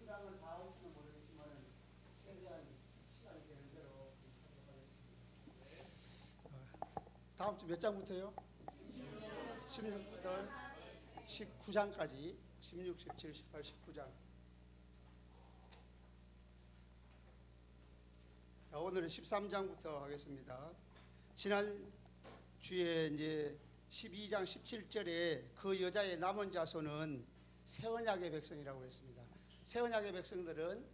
13장을 다 올지는 모르겠지만 최대한 시간이 되는 대로 하겠습니다. 다음 주 몇 장부터요? 16부터 19장까지 16, 17, 18, 19장. 오늘은 13장부터 하겠습니다. 지난 주에 이제 12장 17절에 그 여자의 남은 자손은 새 언약의 백성이라고 했습니다. 새 언약의 백성들은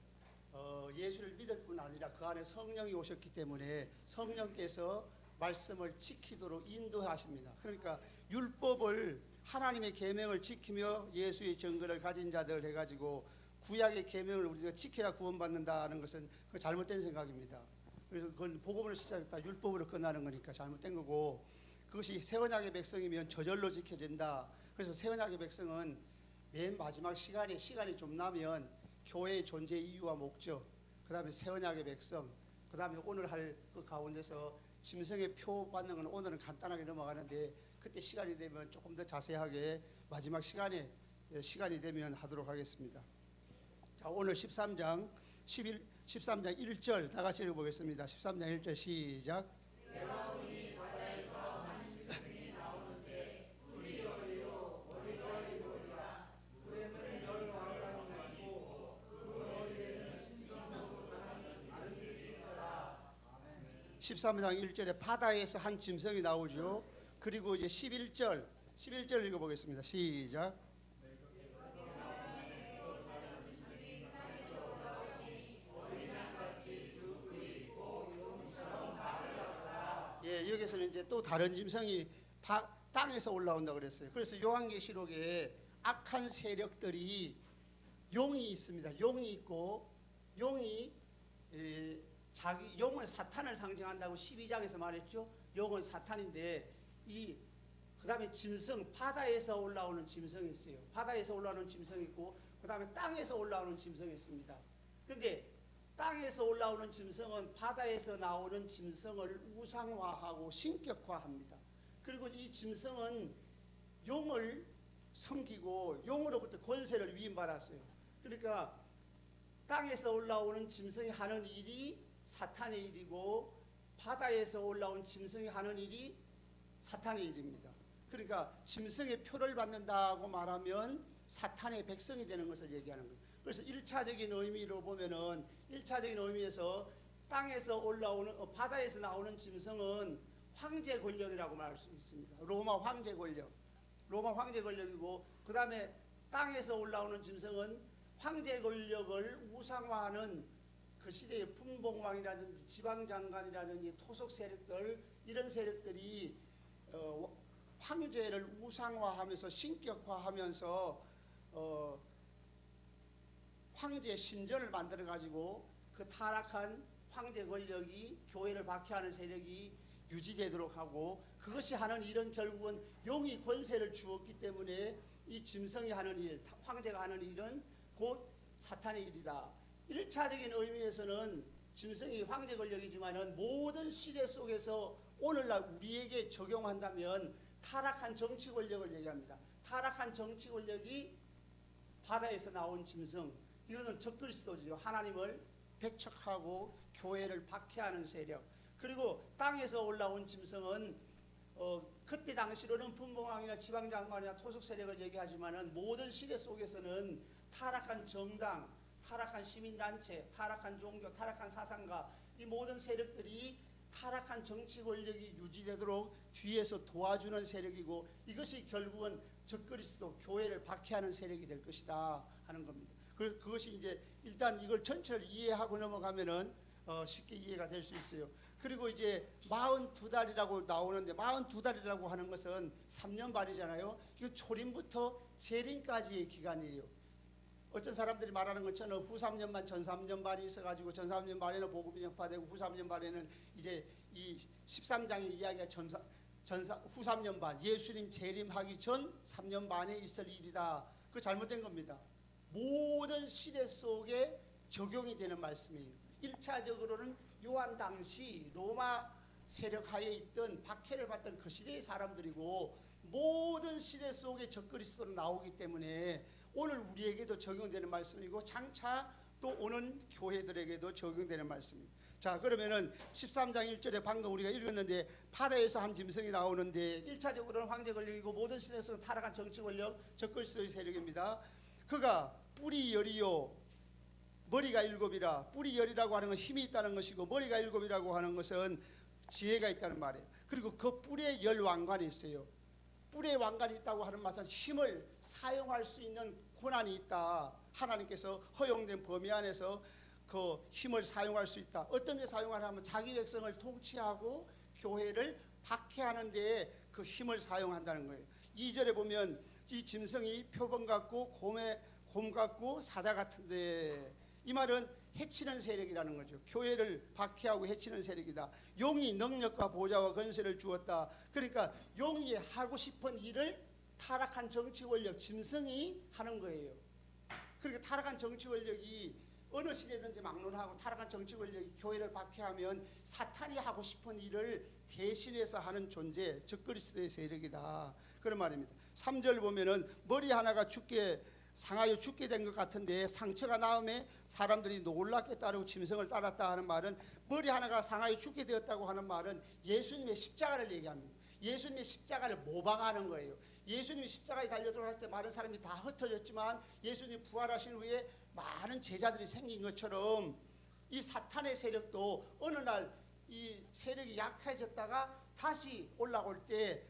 예수를 믿을 뿐 아니라 그 안에 성령이 오셨기 때문에 성령께서 말씀을 지키도록 인도하십니다. 그러니까 율법을 하나님의 계명을 지키며 예수의 증거를 가진 자들 해가지고 구약의 계명을 우리가 지켜야 구원받는다는 것은 그 잘못된 생각입니다. 그래서 그건 복음으로 시작했다 율법으로 끝나는 거니까 잘못된 거고, 그것이 새 언약의 백성이면 저절로 지켜진다. 그래서 새 언약의 백성은 맨 마지막 시간이 좀 나면 교회의 존재 이유와 목적, 그 다음에 새 언약의 백성, 그 다음에 오늘 할 그 가운데서 짐승의 표 받는 건 오늘은 간단하게 넘어가는데 그때 시간이 되면 조금 더 자세하게 마지막 시간이 되면 하도록 하겠습니다. 자, 오늘 13장 1절 다 같이 읽어보겠습니다. 13장 1절 시작. 십 13장 1절에 바다에서 한 짐승이 나오죠. 그리고 이제 11절 읽어보겠습니다. 시작. 예, 여기서는 이제 또 다른 짐승이 땅에서 올라온다고 그랬어요. 그래서 요한계시록에 악한 세력들이 용이 있습니다. 용이 있고 용이 자기 용은 사탄을 상징한다고 12장에서 말했죠. 용은 사탄인데 그 다음에 짐승, 바다에서 올라오는 짐승이 있어요. 바다에서 올라오는 짐승이 있고 그 다음에 땅에서 올라오는 짐승이 있습니다. 근데 땅에서 올라오는 짐승은 바다에서 나오는 짐승을 우상화하고 신격화합니다. 그리고 이 짐승은 용을 섬기고 용으로부터 권세를 위임받았어요. 그러니까 땅에서 올라오는 짐승이 하는 일이 사탄의 일이고 바다에서 올라온 짐승이 하는 일이 사탄의 일입니다. 그러니까 짐승의 표를 받는다고 말하면 사탄의 백성이 되는 것을 얘기하는 거예요. 그래서 1차적인 의미로 보면은 1차적인 의미에서 땅에서 올라오는 바다에서 나오는 짐승은 황제 권력이라고 말할 수 있습니다. 로마 황제 권력이고 그 다음에 땅에서 올라오는 짐승은 황제 권력을 우상화하는 그 시대의 분봉왕이라든지 지방장관이라든지 토속 세력들, 이런 세력들이 황제를 우상화하면서 신격화하면서 황제 신전을 만들어 가지고 그 타락한 황제 권력이 교회를 박해하는 세력이 유지되도록 하고, 그것이 하는 일은 결국은 용이 권세를 주었기 때문에 이 짐승이 하는 일, 황제가 하는 일은 곧 사탄의 일이다. 1차적인 의미에서는 짐승이 황제 권력이지만은 모든 시대 속에서 오늘날 우리에게 적용한다면 타락한 정치 권력을 얘기합니다. 타락한 정치 권력이 바다에서 나온 짐승, 이거는 적그리스도죠. 하나님을 배척하고 교회를 박해하는 세력. 그리고 땅에서 올라온 짐승은 그때 당시로는 분봉왕이나 지방장관이나 토속 세력을 얘기하지만은 모든 시대 속에서는 타락한 정당, 타락한 시민단체, 타락한 종교, 타락한 사상가, 이 모든 세력들이 타락한 정치 권력이 유지되도록 뒤에서 도와주는 세력이고, 이것이 결국은 적그리스도 교회를 박해하는 세력이 될 것이다 하는 겁니다. 그것이 이제 일단 이걸 전체를 이해하고 넘어가면은 쉽게 이해가 될 수 있어요. 그리고 이제 42달이라고 나오는데 42달이라고 하는 것은 3년 반이잖아요. 이거 초림부터 재림까지의 기간이에요. 어떤 사람들이 말하는 것처럼 후 3년반, 전 3년 반이 있어가지고 전 3년 반에는 복음이 전파되고 후 3년 반에는 이제 이 13장의 이야기가 후 3년 반, 예수님 재림하기 전 3년 반에 있을 일이다. 그거 잘못된 겁니다. 모든 시대 속에 적용이 되는 말씀이에요. 1차적으로는 요한 당시 로마 세력 하에 있던 박해를 받던 그 시대의 사람들이고, 모든 시대 속에 적그리스도로 나오기 때문에 오늘 우리에게도 적용되는 말씀이고 장차 또 오는 교회들에게도 적용되는 말씀입니다. 자, 그러면은 13장 1절에 방금 우리가 읽었는데 바다에서 한 짐승이 나오는데 1차적으로는 황제 권력이고 모든 시대에서 타락한 정치 권력 적그리스도의 세력입니다. 그가 뿔이 열이요 머리가 일곱이라. 뿔이 열이라고 하는 건 힘이 있다는 것이고 머리가 일곱이라고 하는 것은 지혜가 있다는 말이에요. 그리고 그 뿔에 열 왕관이 있어요. 뿔에 왕관이 있다고 하는 말은 힘을 사용할 수 있는 권한이 있다. 하나님께서 허용된 범위 안에서 그 힘을 사용할 수 있다. 어떤 데 사용하냐면 자기 백성을 통치하고 교회를 박해하는 데에 그 힘을 사용한다는 거예요. 2절에 보면 이 짐승이 표범 같고 곰 같고 사자 같은데, 이 말은 해치는 세력이라는 거죠. 교회를 박해하고 해치는 세력이다. 용이 능력과 보좌와 권세를 주었다. 그러니까 용이 하고 싶은 일을 타락한 정치 권력 짐승이 하는 거예요. 그러니까 타락한 정치 권력이 어느 시대든지 막론하고 타락한 정치 권력이 교회를 박해하면 사탄이 하고 싶은 일을 대신해서 하는 존재, 즉 그리스도의 세력이다. 그런 말입니다. 3절 보면은 머리 하나가 상하여 죽게 된 것 같은데 상처가 나음에 사람들이 놀랍게 따르고 짐승을 따랐다 하는 말은, 머리 하나가 상하여 죽게 되었다고 하는 말은 예수님의 십자가를 얘기합니다. 예수님의 십자가를 모방하는 거예요. 예수님이 십자가에 달려 들어갔을 때 많은 사람이 다 흩어졌지만 예수님 부활하신 후에 많은 제자들이 생긴 것처럼 이 사탄의 세력도 어느 날 이 세력이 약해졌다가 다시 올라올 때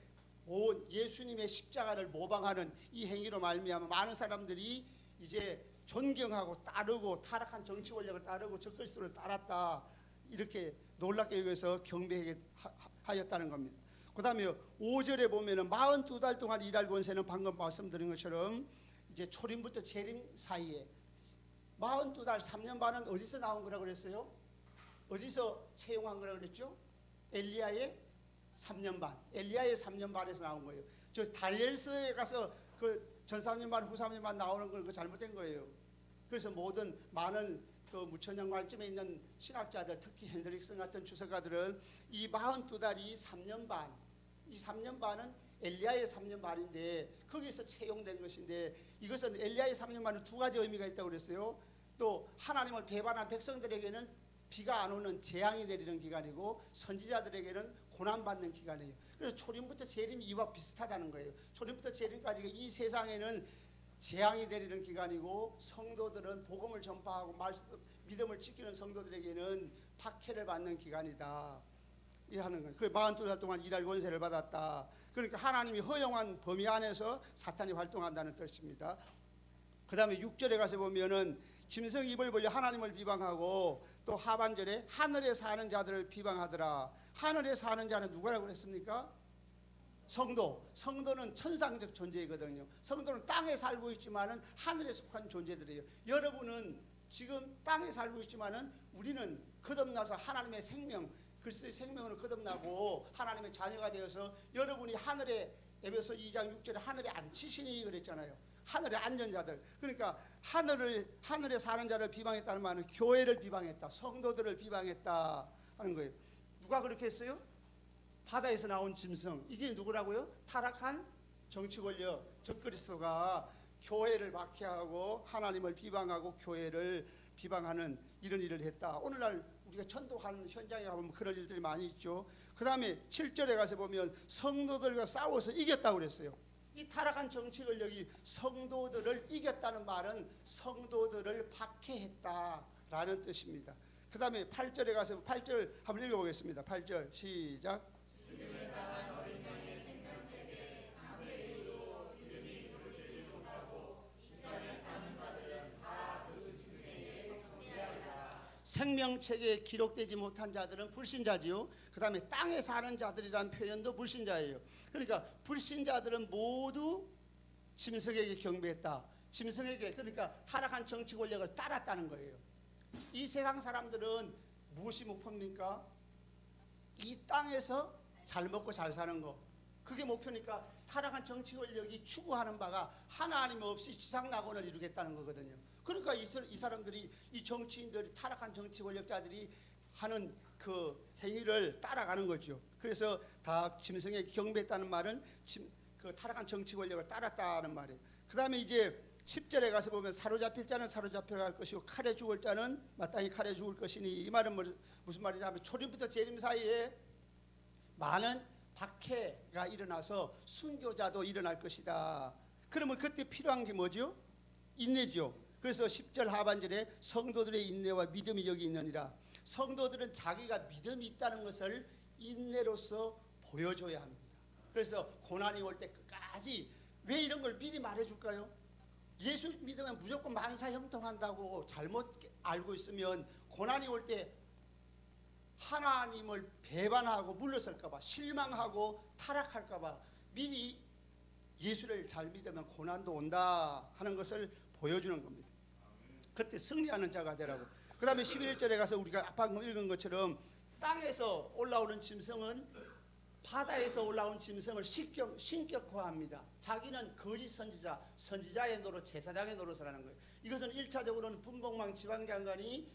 예수님의 십자가를 모방하는 이 행위로 말미암아 많은 사람들이 이제 존경하고 따르고 타락한 정치 권력을 따르고 적그리스도를 따랐다, 이렇게 놀랍게 여기서 경배하였다는 겁니다. 그 다음에 5절에 보면은 42달 동안 일할 권세는 방금 말씀드린 것처럼 이제 초림부터 재림 사이에 42달 3년 반은 어디서 나온 거라고 그랬어요? 어디서 채용한 거라고 그랬죠? 엘리야의 3년 반. 엘리야의 3년 반에서 나온 거예요. 저 다니엘서에 가서 그 전 3년 반 후 3년 반 나오는 건 그 잘못된 거예요. 그래서 모든 많은 그 무천년관쯤에 있는 신학자들, 특히 핸드릭슨 같은 주석가들은 이 42달이 3년 반, 이 3년 반은 엘리야의 3년 반인데 거기서 채용된 것인데, 이것은 엘리야의 3년 반은 두 가지 의미가 있다고 그랬어요. 또 하나님을 배반한 백성들에게는 비가 안 오는 재앙이 내리는 기간이고 선지자들에게는 고난받는 기간이에요. 그래서 초림부터 재림 이와 비슷하다는 거예요. 초림부터 재림까지 이 세상에는 재앙이 내리는 기간이고 성도들은 복음을 전파하고 믿음을 지키는 성도들에게는 박해를 받는 기간이다, 이하는 거예요. 그 42달 동안 일할 권세를 받았다. 그러니까 하나님이 허용한 범위 안에서 사탄이 활동한다는 뜻입니다. 그 다음에 6절에 가서 보면은 짐승 입을 벌려 하나님을 비방하고, 또 하반절에 하늘에 사는 자들을 비방하더라. 하늘에 사는 자는 누구라고 그랬습니까? 성도는 천상적 존재이거든요. 성도는 땅에 살고 있지만은 하늘에 속한 존재들이에요. 여러분은 지금 땅에 살고 있지만은 우리는 거듭나서 하나님의 생명, 그리스도의 생명으로 거듭나고 하나님의 자녀가 되어서 여러분이 하늘에, 에베소 2장 6절에 하늘에 앉히시니 그랬잖아요. 하늘에 앉은 자들. 그러니까 하늘에 사는 자를 비방했다는 말은 교회를 비방했다, 성도들을 비방했다 하는 거예요. 누가 그렇게 했어요? 바다에서 나온 짐승. 이게 누구라고요? 타락한 정치 권력, 적그리스도가 교회를 박해하고 하나님을 비방하고 교회를 비방하는 이런 일을 했다. 오늘날 우리가 전도하는 현장에 가보면 그런 일들이 많이 있죠. 그 다음에 7절에 가서 보면 성도들과 싸워서 이겼다고 그랬어요. 이 타락한 정치 권력이 성도들을 이겼다는 말은 성도들을 박해했다라는 뜻입니다. 그 다음에 8절에 가서 8절 한번 읽어보겠습니다. 8절 시작. 생명책에 기록되지 못한 자들은 불신자지요. 그 다음에 땅에 사는 자들이라는 표현도 불신자예요. 그러니까 불신자들은 모두 짐승에게 경배했다. 짐승에게, 그러니까 타락한 정치 권력을 따랐다는 거예요. 이 세상 사람들은 무엇이 목표입니까? 이 땅에서 잘 먹고 잘 사는 거, 그게 목표니까 타락한 정치 권력이 추구하는 바가 하나님 없이 지상낙원을 이루겠다는 거거든요. 그러니까 이 사람들이, 이 정치인들이, 타락한 정치 권력자들이 하는 그 행위를 따라가는 거죠. 그래서 다 짐승에 경배했다는 말은 그 타락한 정치 권력을 따랐다는 말이에요. 그 다음에 이제 10절에 가서 보면 사로잡힐 자는 사로잡혀갈 것이고 칼에 죽을 자는 마땅히 칼에 죽을 것이니, 이 말은 무슨 말이냐면 초림부터 재림 사이에 많은 박해가 일어나서 순교자도 일어날 것이다. 그러면 그때 필요한 게 뭐죠? 인내죠. 그래서 10절 하반절에 성도들의 인내와 믿음이 여기 있느니라. 성도들은 자기가 믿음이 있다는 것을 인내로서 보여줘야 합니다. 그래서 고난이 올 때 끝까지, 왜 이런 걸 미리 말해줄까요? 예수 믿으면 무조건 만사형통한다고 잘못 알고 있으면 고난이 올 때 하나님을 배반하고 물러설까봐, 실망하고 타락할까봐 미리 예수를 잘 믿으면 고난도 온다 하는 것을 보여주는 겁니다. 그때 승리하는 자가 되라고. 그 다음에 11절에 가서 우리가 방금 읽은 것처럼 땅에서 올라오는 짐승은 바다에서 올라온 짐승을 신격화합니다. 자기는 거짓 선지자, 선지자의 노릇, 제사장의 노릇을 하는 거예요. 이것은 1차적으로는 분봉망 지방장관이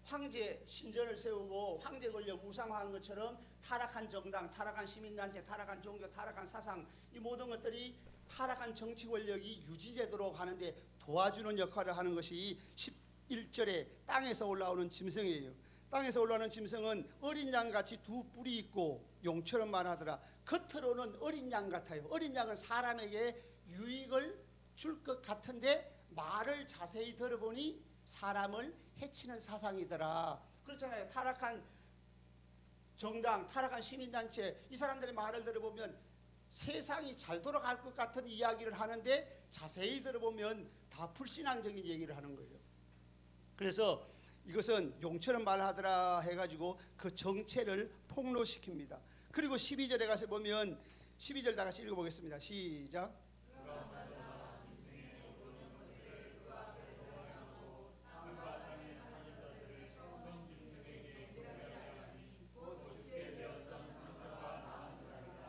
황제 신전을 세우고 황제 권력 우상화한 것처럼 타락한 정당, 타락한 시민단체, 타락한 종교, 타락한 사상, 이 모든 것들이 타락한 정치 권력이 유지되도록 하는데 도와주는 역할을 하는 것이 11절에 땅에서 올라오는 짐승이에요. 땅에서 올라오는 짐승은 어린 양같이 두 뿔이 있고 용처럼 말하더라. 겉으로는 어린 양 같아요. 어린 양은 사람에게 유익을 줄 것 같은데 말을 자세히 들어보니 사람을 해치는 사상이더라. 그렇잖아요. 타락한 정당, 타락한 시민단체, 이 사람들의 말을 들어보면 세상이 잘 돌아갈 것 같은 이야기를 하는데 자세히 들어보면 다 불신앙적인 얘기를 하는 거예요. 그래서 이것은 용처럼 말하더라 해가지고 그 정체를 폭로시킵니다. 그리고 12절에 가서 보면 12절 다 같이 읽어보겠습니다. 시작.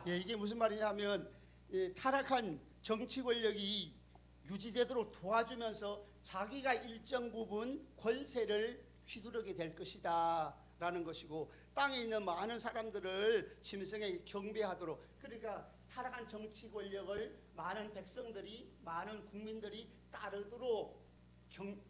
예, 이게 무슨 말이냐면 타락한 정치 권력이 유지되도록 도와주면서 자기가 일정 부분 권세를 휘두르게 될 것이다 라는 것이고, 땅에 있는 많은 사람들을 짐승에게 경배하도록, 그러니까 타락한 정치 권력을 많은 백성들이, 많은 국민들이 따르도록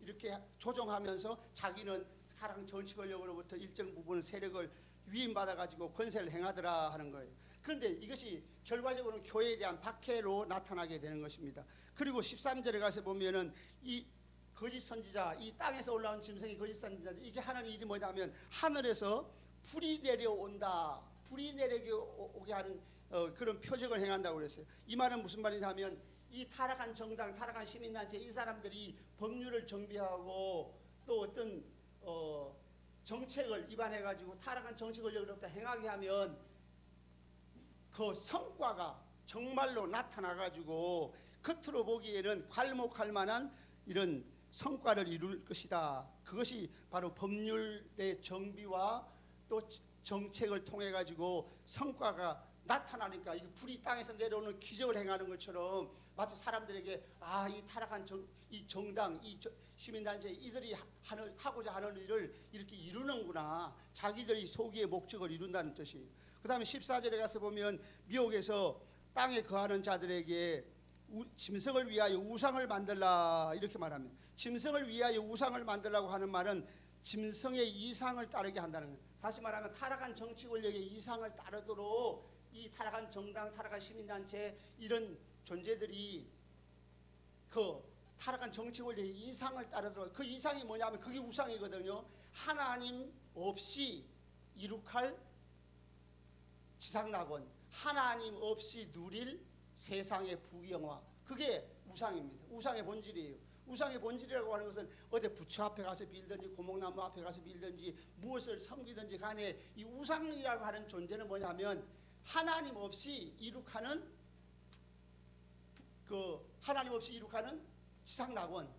이렇게 조정하면서 자기는 타락한 정치 권력으로부터 일정 부분 세력을 위임받아가지고 권세를 행하더라 하는 거예요. 그런데 이것이 결과적으로는 교회에 대한 박해로 나타나게 되는 것입니다. 그리고 13절에 가서 보면은 이 거짓 선지자, 이 땅에서 올라온 짐승이 거짓 선지자, 이게 하는 일이 뭐냐면 하늘에서 불이 내려온다, 불이 내려오게 하는 그런 표적을 행한다고 그랬어요. 이 말은 무슨 말이냐면 이 타락한 정당, 타락한 시민단체, 이 사람들이 법률을 정비하고 또 어떤 정책을 위반해가지고 타락한 정치 권력으로부터 행하게 하면 그 성과가 정말로 나타나가지고 겉으로 보기에는 괄목할 만한 이런 성과를 이룰 것이다. 그것이 바로 법률의 정비와 또 정책을 통해 가지고 성과가 나타나니까, 이 불이 땅에서 내려오는 기적을 행하는 것처럼 마치 사람들에게 이 타락한 이 정당, 이 시민단체, 이들이 하고자 하는 일을 이렇게 이루는구나, 자기들이 소기의 목적을 이룬다는 뜻이에요. 그 다음에 14절에 가서 보면 미혹에서 땅에 거하는 자들에게 짐승을 위하여 우상을 만들라 이렇게 말합니다. 짐승을 위하여 우상을 만들라고 하는 말은 짐승의 이상을 따르게 한다는 거예요. 다시 말하면 타락한 정치 권력의 이상을 따르도록 이 타락한 정당, 타락한 시민단체, 이런 존재들이 그 타락한 정치 권력의 이상을 따르도록, 그 이상이 뭐냐면 그게 우상이거든요. 하나님 없이 이룩할 지상낙원, 하나님 없이 누릴 세상의 부귀영화, 그게 우상입니다. 우상의 본질이에요. 우상의 본질이라고 하는 것은 어디 부처 앞에 가서 빌든지 고목나무 앞에 가서 빌든지 무엇을 섬기든지 간에 이 우상이라고 하는 존재는 뭐냐면 하나님 없이 이룩하는 하나님 없이 이룩하는 지상낙원,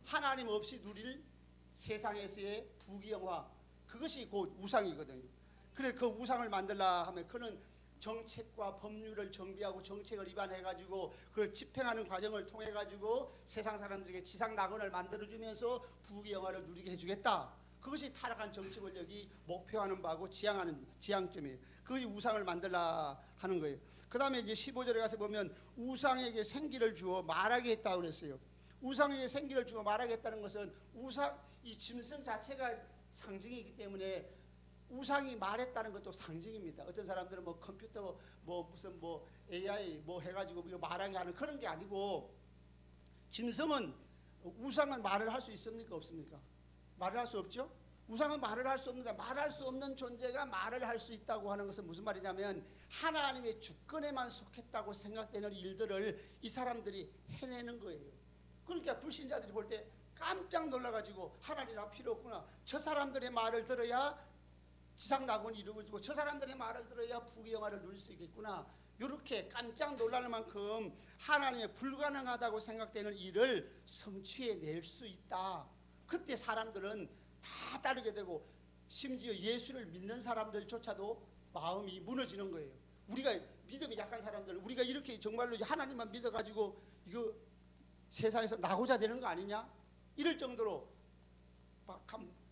하나님 없이 누릴 세상에서의 부귀영화, 그것이 곧 우상이거든요. 그래 그 우상을 만들라 하면 그는 정책과 법률을 정비하고 정책을 위반해가지고 그걸 집행하는 과정을 통해가지고 세상 사람들에게 지상낙원을 만들어주면서 부귀영화를 누리게 해주겠다. 그것이 타락한 정치 권력이 목표하는 바고 지향점이에요. 그것이 우상을 만들라 하는 거예요. 그 다음에 이제 15절에 가서 보면 우상에게 생기를 주어 말하게 했다고 그랬어요. 우상에게 생기를 주어 말하게 했다는 것은 이 짐승 자체가 상징이기 때문에 우상이 말했다는 것도 상징입니다. 어떤 사람들은 뭐 컴퓨터 뭐 무슨 뭐 AI 뭐 해가지고 이거 말하게 하는 그런 게 아니고, 짐승은 우상은 말을 할 수 있습니까? 없습니까? 말을 할 수 없죠? 우상은 말을 할 수 없는데, 말할 수 없는 존재가 말을 할 수 있다고 하는 것은 무슨 말이냐면 하나님의 주권에만 속했다고 생각되는 일들을 이 사람들이 해내는 거예요. 그러니까 불신자들이 볼 때 깜짝 놀라가지고 하나님 나 필요 없구나, 저 사람들의 말을 들어야 지상낙원이 이루어지고 저 사람들의 말을 들어야 부귀영화를 누릴 수 있겠구나, 이렇게 깜짝 놀랄 만큼 하나님의 불가능하다고 생각되는 일을 성취해낼 수 있다. 그때 사람들은 다 따르게 되고, 심지어 예수를 믿는 사람들조차도 마음이 무너지는 거예요. 우리가 믿음이 약한 사람들, 우리가 이렇게 정말로 하나님만 믿어가지고 이거 세상에서 나고자 되는 거 아니냐, 이럴 정도로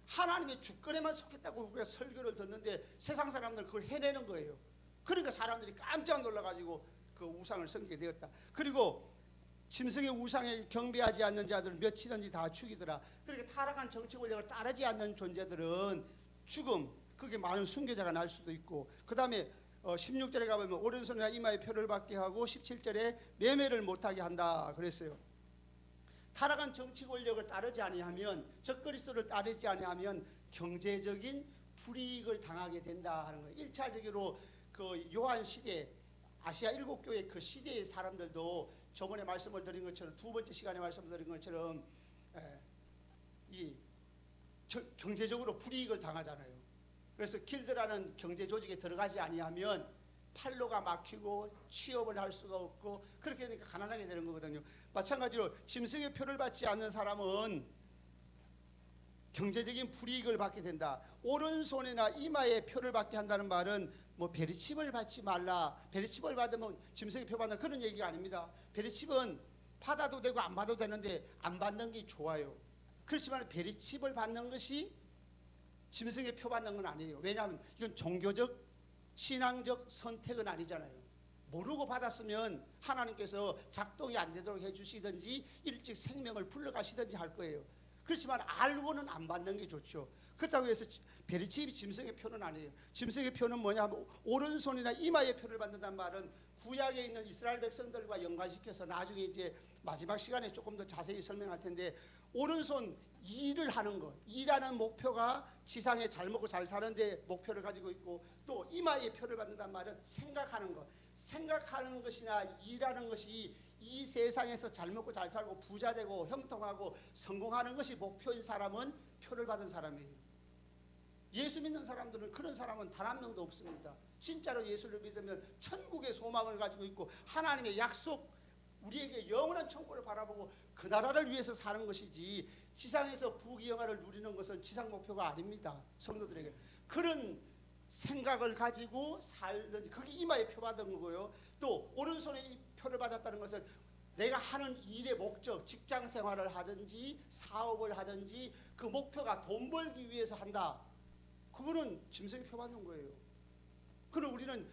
하나님의 주권에만 속했다고 우리가 설교를 듣는데 세상 사람들 그걸 해내는 거예요. 그러니까 사람들이 깜짝 놀라가지고 그 우상을 섬기게 되었다. 그리고 짐승의 우상에 경배하지 않는 자들은 몇이든지 다 죽이더라. 그러니까 타락한 정치 권력을 따르지 않는 존재들은 죽음, 그게 많은 순교자가 날 수도 있고, 그 다음에 16절에 가보면 오른손이나 이마에 표를 받게 하고 17절에 매매를 못하게 한다 그랬어요. 타락한 정치 권력을 따르지 아니하면, 적그리스도를 따르지 아니하면 경제적인 불이익을 당하게 된다 하는 거예요. 1차적으로 그 요한 시대, 아시아 7교회 그 시대의 사람들도 저번에 말씀을 드린 것처럼, 두 번째 시간에 말씀드린 것처럼 이 경제적으로 불이익을 당하잖아요. 그래서 길드라는 경제 조직에 들어가지 아니하면 팔로가 막히고 취업을 할 수가 없고, 그렇게 되니까 가난하게 되는 거거든요. 마찬가지로 짐승의 표를 받지 않는 사람은 경제적인 불이익을 받게 된다. 오른손이나 이마에 표를 받게 한다는 말은 뭐 베리칩을 받지 말라, 베리칩을 받으면 짐승의 표 받는 그런 얘기가 아닙니다. 베리칩은 받아도 되고 안 받아도 되는데 안 받는 게 좋아요. 그렇지만 베리칩을 받는 것이 짐승의 표 받는 건 아니에요. 왜냐하면 이건 종교적 신앙적 선택은 아니잖아요. 모르고 받았으면 하나님께서 작동이 안 되도록 해주시든지 일찍 생명을 불러가시든지 할 거예요. 그렇지만 알고는 안 받는 게 좋죠. 그렇다고 해서 베리칩이 짐승의 표는 아니에요. 짐승의 표는 뭐냐 하면 오른손이나 이마의 표를 받는다는 말은 구약에 있는 이스라엘 백성들과 연관시켜서 나중에 이제 마지막 시간에 조금 더 자세히 설명할 텐데, 오른손 일을 하는 것, 일하는 목표가 지상에 잘 먹고 잘 사는 데 목표를 가지고 있고, 또 이마의 표를 받는다는 말은 생각하는 것, 생각하는 것이나 일하는 것이 이 세상에서 잘 먹고 잘 살고 부자 되고 형통하고 성공하는 것이 목표인 사람은 표를 받은 사람이에요. 예수 믿는 사람들은 그런 사람은 단 한 명도 없습니다. 진짜로 예수를 믿으면 천국의 소망을 가지고 있고 하나님의 약속, 우리에게 영원한 천국을 바라보고 그 나라를 위해서 사는 것이지, 지상에서 부귀영화를 누리는 것은 지상 목표가 아닙니다. 성도들에게 그런 생각을 가지고 살든지, 그게 이마에 표 받은 거고요. 또 오른손에 표를 받았다는 것은 내가 하는 일의 목적, 직장 생활을 하든지 사업을 하든지 그 목표가 돈 벌기 위해서 한다, 그거는 짐승에 표 받는 거예요. 그럼 우리는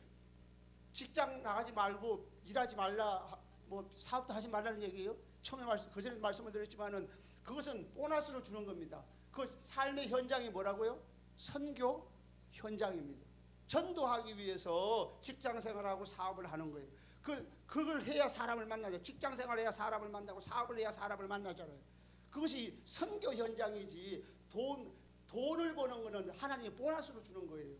직장 나가지 말고 일하지 말라, 뭐 사업도 하지 말라는 얘기예요. 처음에 그전에 말씀을 드렸지만은 그것은 보너스로 주는 겁니다. 그 삶의 현장이 뭐라고요? 선교 현장입니다. 전도하기 위해서 직장 생활하고 사업을 하는 거예요. 그걸 해야 사람을 만나죠. 직장 생활을 해야 사람을 만나고 사업을 해야 사람을 만나잖아요. 그것이 선교 현장이지, 돈을 버는 거는 하나님이 보너스로 주는 거예요.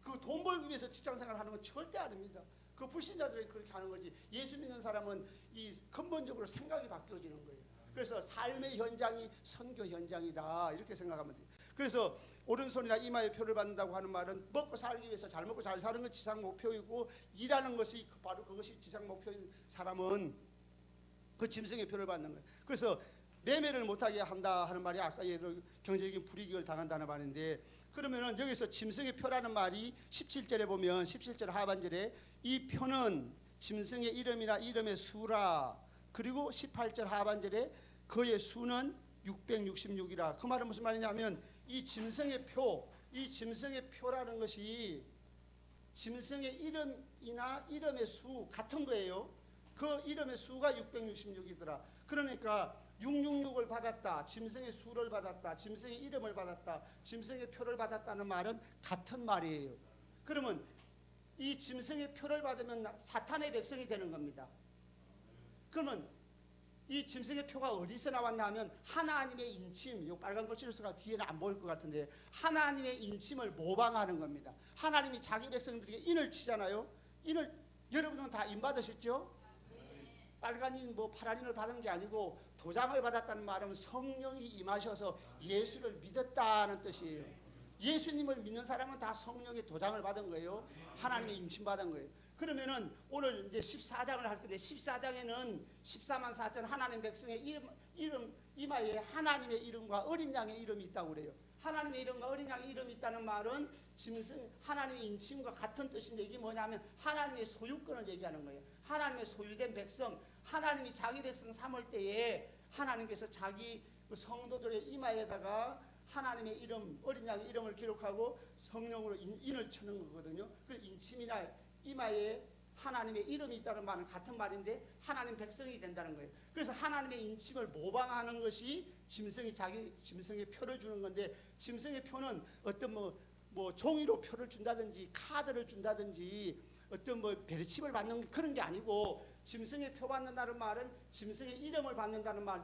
그 돈 벌기 위해서 직장 생활을 하는 건 절대 아닙니다. 그 불신자들이 그렇게 하는 거지, 예수 믿는 사람은 이 근본적으로 생각이 바뀌어지는 거예요. 그래서 삶의 현장이 선교 현장이다, 이렇게 생각하면 돼요. 그래서 오른손이나 이마에 표를 받는다고 하는 말은 먹고 살기 위해서 잘 먹고 잘 사는 것 지상 목표이고, 일하는 것이 바로 그것이 지상 목표인 사람은 그 짐승의 표를 받는 거예요. 그래서 매매를 못하게 한다 하는 말이 아까 예를 경제적인 불이익을 당한다는 말인데, 그러면은 여기서 짐승의 표라는 말이 17절에 보면 17절 하반절에 이 표는 짐승의 이름이나 이름의 수라, 그리고 18절 하반절에 그의 수는 666이라. 그 말은 무슨 말이냐면 이 짐승의 표, 이 짐승의 표라는 것이 짐승의 이름이나 이름의 수 같은 거예요. 그 이름의 수가 666이더라. 그러니까 666을 받았다, 짐승의 수를 받았다, 짐승의 이름을 받았다, 짐승의 표를 받았다는 말은 같은 말이에요. 그러면 이 짐승의 표를 받으면 사탄의 백성이 되는 겁니다. 그러면 이 짐승의 표가 어디서 나왔냐 하면 하나님의 인침, 이 빨간 거칠수가 뒤에는 안 보일 것 같은데 하나님의 인침을 모방하는 겁니다. 하나님이 자기 백성들에게 인을 치잖아요. 인을 여러분은 다 인 받으셨죠? 빨간 인, 뭐 파란 인을 받은 게 아니고 도장을 받았다는 말은 성령이 임하셔서 예수를 믿었다는 뜻이에요. 예수님을 믿는 사람은 다 성령의 도장을 받은 거예요. 하나님의 임신 받은 거예요. 그러면은 오늘 이제 14장을 할 건데 14장에는 14만 4천 하나님 백성의 이름 이마에 하나님의 이름과 어린 양의 이름이 있다고 그래요. 하나님의 이름과 어린 양의 이름이 있다는 말은 짐승 하나님의 인침과 같은 뜻인데 이게 뭐냐면 하나님의 소유권을 얘기하는 거예요. 하나님의 소유된 백성, 하나님이 자기 백성 삼을 때에 하나님께서 자기 그 성도들의 이마에다가 하나님의 이름, 어린 양의 이름을 기록하고 성령으로 인을 쳐는 거거든요. 그 인침이나 이마에 하나님의 이름이 있다는 말은 같은 말인데 하나님 백성이 된다는 거예요. 그래서 하나님의 인침을 모방하는 것이 짐승이 자기 짐승의 표를 주는 건데 짐승의 표는 어떤 뭐 종이로 표를 준다든지 카드를 준다든지 어떤 뭐 베리칩을 받는 그런 게 아니고 짐승의 표 받는다는 말은 짐승의 이름을 받는다는 말,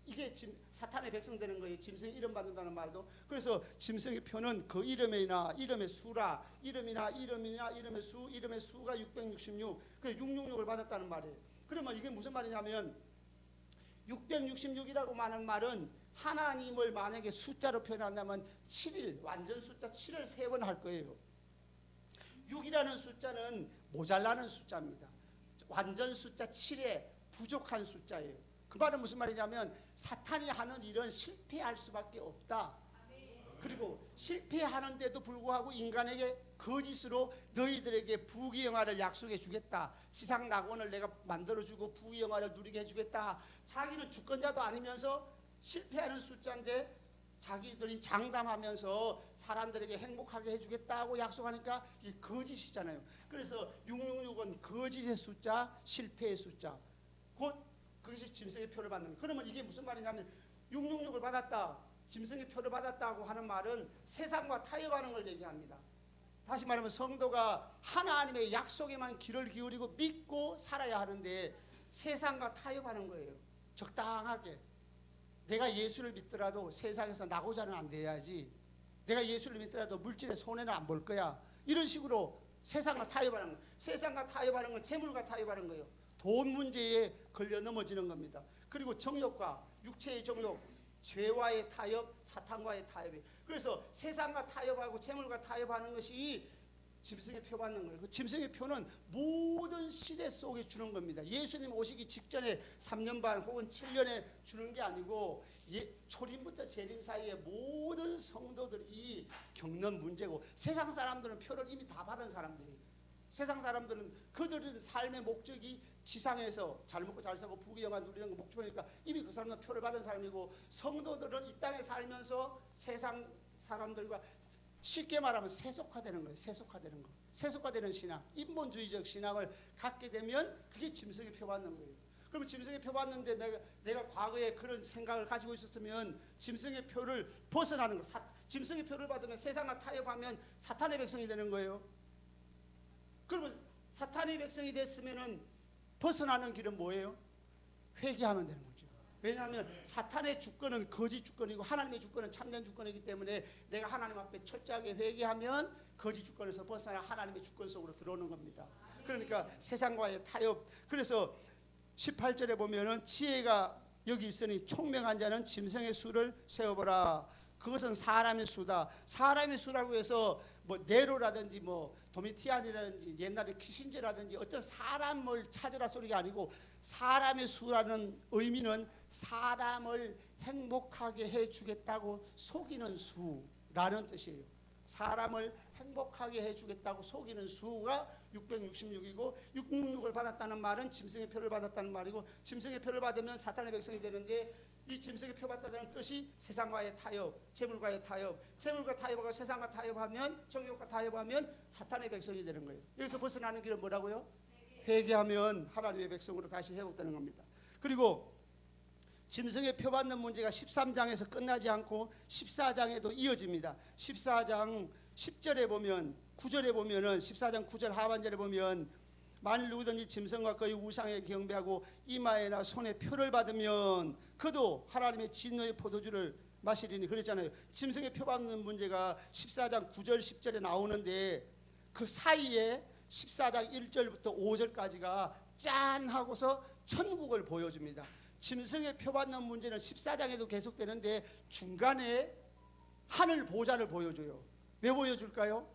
이게 사탄의 백성 되는 거예요. 짐승의 이름 받는다는 말도. 그래서 짐승의 표는 그 이름이나 이름의 수라, 이름이나 이름의 수, 이름의 수가 666, 그 666을 받았다는 말이에요. 그러면 이게 무슨 말이냐면 666이라고 하는 말은 하나님을 만약에 숫자로 표현한다면 7일, 완전 숫자 7을 3번 할 거예요. 6이라는 숫자는 모자라는 숫자입니다. 완전 숫자 7에 부족한 숫자예요. 그 말은 무슨 말이냐면 사탄이 하는 일은 실패할 수밖에 없다. 그리고 실패하는데도 불구하고 인간에게 거짓으로 너희들에게 부귀영화를 약속해 주겠다. 지상 낙원을 내가 만들어주고 부귀영화를 누리게 해주겠다. 자기는 주권자도 아니면서 실패하는 숫자인데 자기들이 장담하면서 사람들에게 행복하게 해주겠다고 약속하니까 이게 거짓이잖아요. 그래서 666은 거짓의 숫자, 실패의 숫자. 곧 그것이 짐승의 표를 받는 거예요. 그러면 이게 무슨 말이냐면 666을 받았다, 짐승의 표를 받았다고 하는 말은 세상과 타협하는 걸 얘기합니다. 다시 말하면 성도가 하나님의 약속에만 귀를 기울이고 믿고 살아야 하는데 세상과 타협하는 거예요. 적당하게. 내가 예수를 믿더라도 세상에서 나고자는 안 돼야지. 내가 예수를 믿더라도 물질의 손해는 안 볼 거야. 이런 식으로 세상과 타협하는 거예요. 세상과 타협하는 건 재물과 타협하는 거예요. 돈 문제에 걸려 넘어지는 겁니다. 그리고 정욕과 육체의 정욕, 죄와의 타협, 사탄과의 타협이. 그래서 세상과 타협하고 재물과 타협하는 것이 짐승의 표 받는 거예요. 그 짐승의 표는 모든 시대 속에 주는 겁니다. 예수님 오시기 직전에 3년 반 혹은 7년에 주는 게 아니고 초림부터 재림 사이에 모든 성도들이 겪는 문제고, 세상 사람들은 표를 이미 다 받은 사람들이에요. 세상 사람들은 그들은 삶의 목적이 지상에서 잘 먹고 잘 사고 부귀영화 누리는 거 목표니까 이미 그 사람은 표를 받은 사람이고, 성도들은 이 땅에 살면서 세상 사람들과 쉽게 말하면 세속화되는 거예요. 세속화되는 거. 세속화되는 신앙, 인본주의적 신앙을 갖게 되면 그게 짐승의 표 받는 거예요. 그러면 짐승의 표 받는데 내가 과거에 그런 생각을 가지고 있었으면 짐승의 표를 벗어나는 거. 짐승의 표를 받으면 세상과 타협하면 사탄의 백성이 되는 거예요. 그러면 사탄의 백성이 됐으면은 벗어나는 길은 뭐예요? 회개하면 되는 거죠. 왜냐하면 사탄의 주권은 거짓 주권이고 하나님의 주권은 참된 주권이기 때문에 내가 하나님 앞에 철저하게 회개하면 거짓 주권에서 벗어나 하나님의 주권 속으로 들어오는 겁니다. 그러니까 세상과의 타협. 그래서 18절에 보면은 지혜가 여기 있으니 총명한 자는 짐승의 수를 세어보라. 그것은 사람의 수다. 사람의 수라고 해서 뭐 네로라든지 뭐 도미티안이라든지 옛날에 키신저라든지 어떤 사람을 찾으라 소리가 아니고, 사람의 수라는 의미는 사람을 행복하게 해주겠다고 속이는 수라는 뜻이에요. 사람을 행복하게 해주겠다고 속이는 수가 666이고 666을 받았다는 말은 짐승의 표를 받았다는 말이고 짐승의 표를 받으면 사탄의 백성이 되는데 이 짐승의 표 받았다는 뜻이 세상과의 타협, 재물과의 타협, 재물과 타협하고 세상과 타협하면 정욕과 타협하면 사탄의 백성이 되는 거예요. 여기서 벗어나는 길은 뭐라고요? 회개하면 하나님의 백성으로 다시 회복되는 겁니다. 그리고 짐승의 표 받는 문제가 13장에서 끝나지 않고 14장에도 이어집니다. 14장 10절에 보면 9절에 보면은 14장 9절 하반절에 보면 만일 누구든지 짐승과 그의 우상에 경배하고 이마에나 손에 표를 받으면 그도 하나님의 진노의 포도주를 마시리니 그랬잖아요. 짐승의 표 받는 문제가 14장 9절 10절에 나오는데 그 사이에 14장 1절부터 5절까지가 짠 하고서 천국을 보여줍니다. 짐승의 표 받는 문제는 14장에도 계속되는데 중간에 하늘 보좌를 보여줘요. 왜 보여줄까요?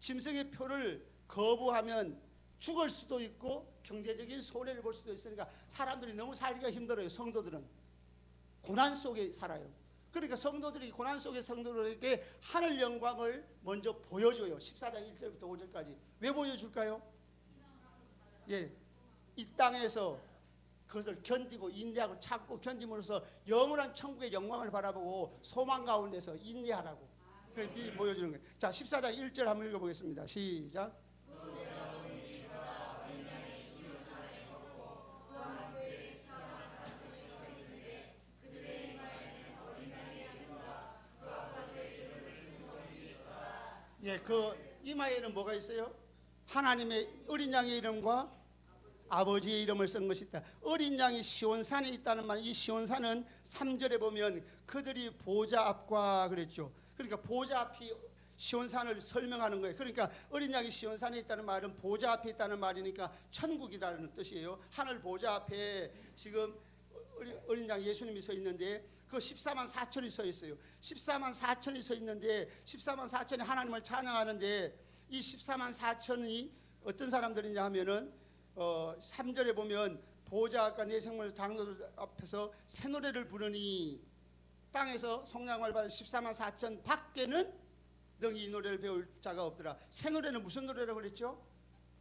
짐승의 표를 거부하면 죽을 수도 있고 경제적인 손해를 볼 수도 있으니까 사람들이 너무 살기가 힘들어요. 성도들은 고난 속에 살아요. 그러니까 성도들이 고난 속의 성도들에게 하늘 영광을 먼저 보여줘요. 14장 1절부터 5절까지. 왜 보여줄까요? 예, 이 땅에서 그것을 견디고 인내하고 참고 견딤으로써 영원한 천국의 영광을 바라보고 소망 가운데서 인내하라고 미리 보여주는 거예요. 자, 14장 1절 한번 읽어보겠습니다. 시작. 예, 그 이마에는 뭐가 있어요? 하나님의 어린 양의 이름과 아버지의 이름을 쓴 것이 있다. 어린 양이 시온산에 있다는 말, 이 시온산은 3절에 보면 그들이 보좌 앞과 그랬죠. 그러니까 보좌 앞이 시온산을 설명하는 거예요. 그러니까 어린 양이 시온산에 있다는 말은 보좌 앞에 있다는 말이니까 천국이라는 뜻이에요. 하늘 보좌 앞에 지금 어린 양 예수님이 서 있는데 그 14만 4천이 서 있어요. 14만 4천이 서 있는데 14만 4천이 하나님을 찬양하는데 이 14만 4천이 어떤 사람들이냐 하면은 3절에 보면 보좌과 내 생물 장로들 앞에서 새 노래를 부르니 땅에서 속량을 받은 14만 4천 밖에는 능히 이 노래를 배울 자가 없더라. 새 노래는 무슨 노래라고 그랬죠?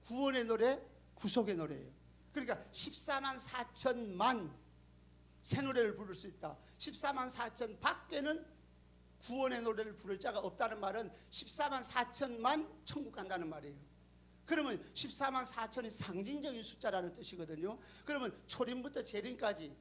구원의 노래, 구속의 노래예요. 그러니까 14만 4천만 새 노래를 부를 수 있다. 14만 4천 밖에는 구원의 노래를 부를 자가 없다는 말은 14만 4천만 천국 간다는 말이에요. 그러면 14만 4천이 상징적인 숫자라는 뜻이거든요. 그러면 초림부터 재림까지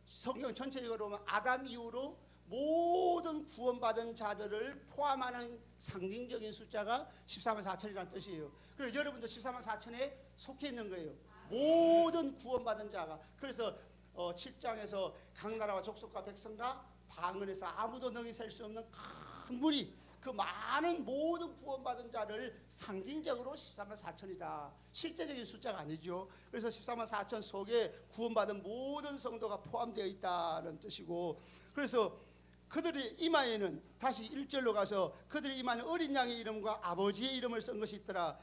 성경 전체적으로 보면 아담 이후로 모든 구원받은 자들을 포함하는 상징적인 숫자가 14만 4천이라는 뜻이에요. 그래서 여러분도 14만 4천에 속해 있는 거예요. 모든 구원받은 자가. 그래서 7장에서 각 나라와 족속과 백성과 방언에서 아무도 능히 셀 수 없는 큰 무리, 그 많은 모든 구원받은 자를 상징적으로 14만 4천이다. 실제적인 숫자가 아니죠. 그래서 14만 4천 속에 구원받은 모든 성도가 포함되어 있다는 뜻이고, 그래서 그들의 이마에는 다시 1절로 가서 그들의 이마에는 어린 양의 이름과 아버지의 이름을 쓴 것이 있더라.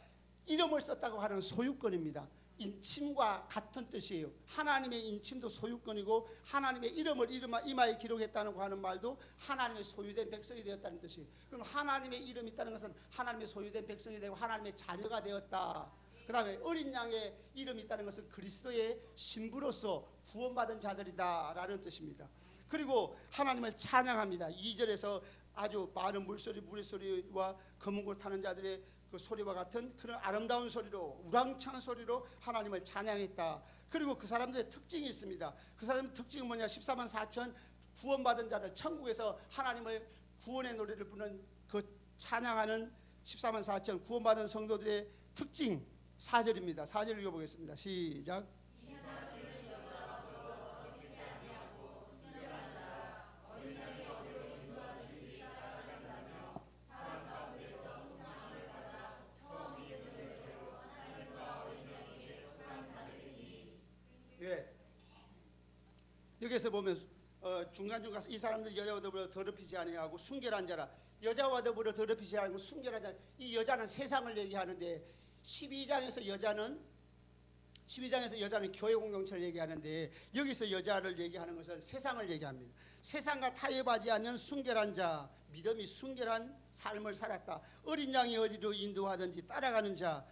이름을 썼다고 하는 소유권입니다. 인침과 같은 뜻이에요. 하나님의 인침도 소유권이고 하나님의 이름을 이마에 기록했다고 하는 말도 하나님의 소유된 백성이 되었다는 뜻이에요. 그럼 하나님의 이름이 있다는 것은 하나님의 소유된 백성이 되고 하나님의 자녀가 되었다. 그 다음에 어린 양의 이름이 있다는 것은 그리스도의 신부로서 구원받은 자들이다라는 뜻입니다. 그리고 하나님을 찬양합니다. 2절에서 아주 많은 물소리, 물의 소리와 검은고 타는 자들의 그 소리와 같은 그런 아름다운 소리로, 우랑찬 소리로 하나님을 찬양했다. 그리고 그 사람들의 특징이 있습니다. 그 사람의 특징은 뭐냐? 14만 4천 구원받은 자를 천국에서 하나님을 구원의 노래를 부르는 그 찬양하는 14만 4천 구원받은 성도들의 특징 4절입니다. 4절 읽어보겠습니다. 시작. 여기서 보면 중간중간 이 사람들 여자와 더불어 더럽히지 아니하고 순결한 자라. 여자와 더불어 더럽히지 아니하고 순결한 자. 이 여자는 세상을 얘기하는데 12장에서 여자는 교회 공동체를 얘기하는데 여기서 여자를 얘기하는 것은 세상을 얘기합니다. 세상과 타협하지 않는 순결한 자, 믿음이 순결한 삶을 살았다. 어린 양이 어디로 인도하든지 따라가는 자.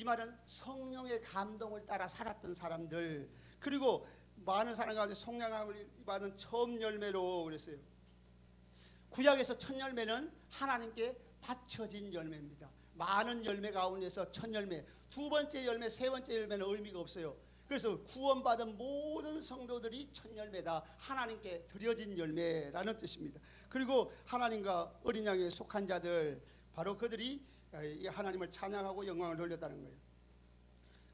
이 말은 성령의 감동을 따라 살았던 사람들, 그리고 많은 사람 가운데 속량함을 받은 처음 열매로 그랬어요. 구약에서 첫 열매는 하나님께 바쳐진 열매입니다. 많은 열매 가운데서 첫 열매, 두 번째 열매, 세 번째 열매는 의미가 없어요. 그래서 구원받은 모든 성도들이 첫 열매다. 하나님께 드려진 열매라는 뜻입니다. 그리고 하나님과 어린 양에 속한 자들, 바로 그들이 하나님을 찬양하고 영광을 돌렸다는 거예요.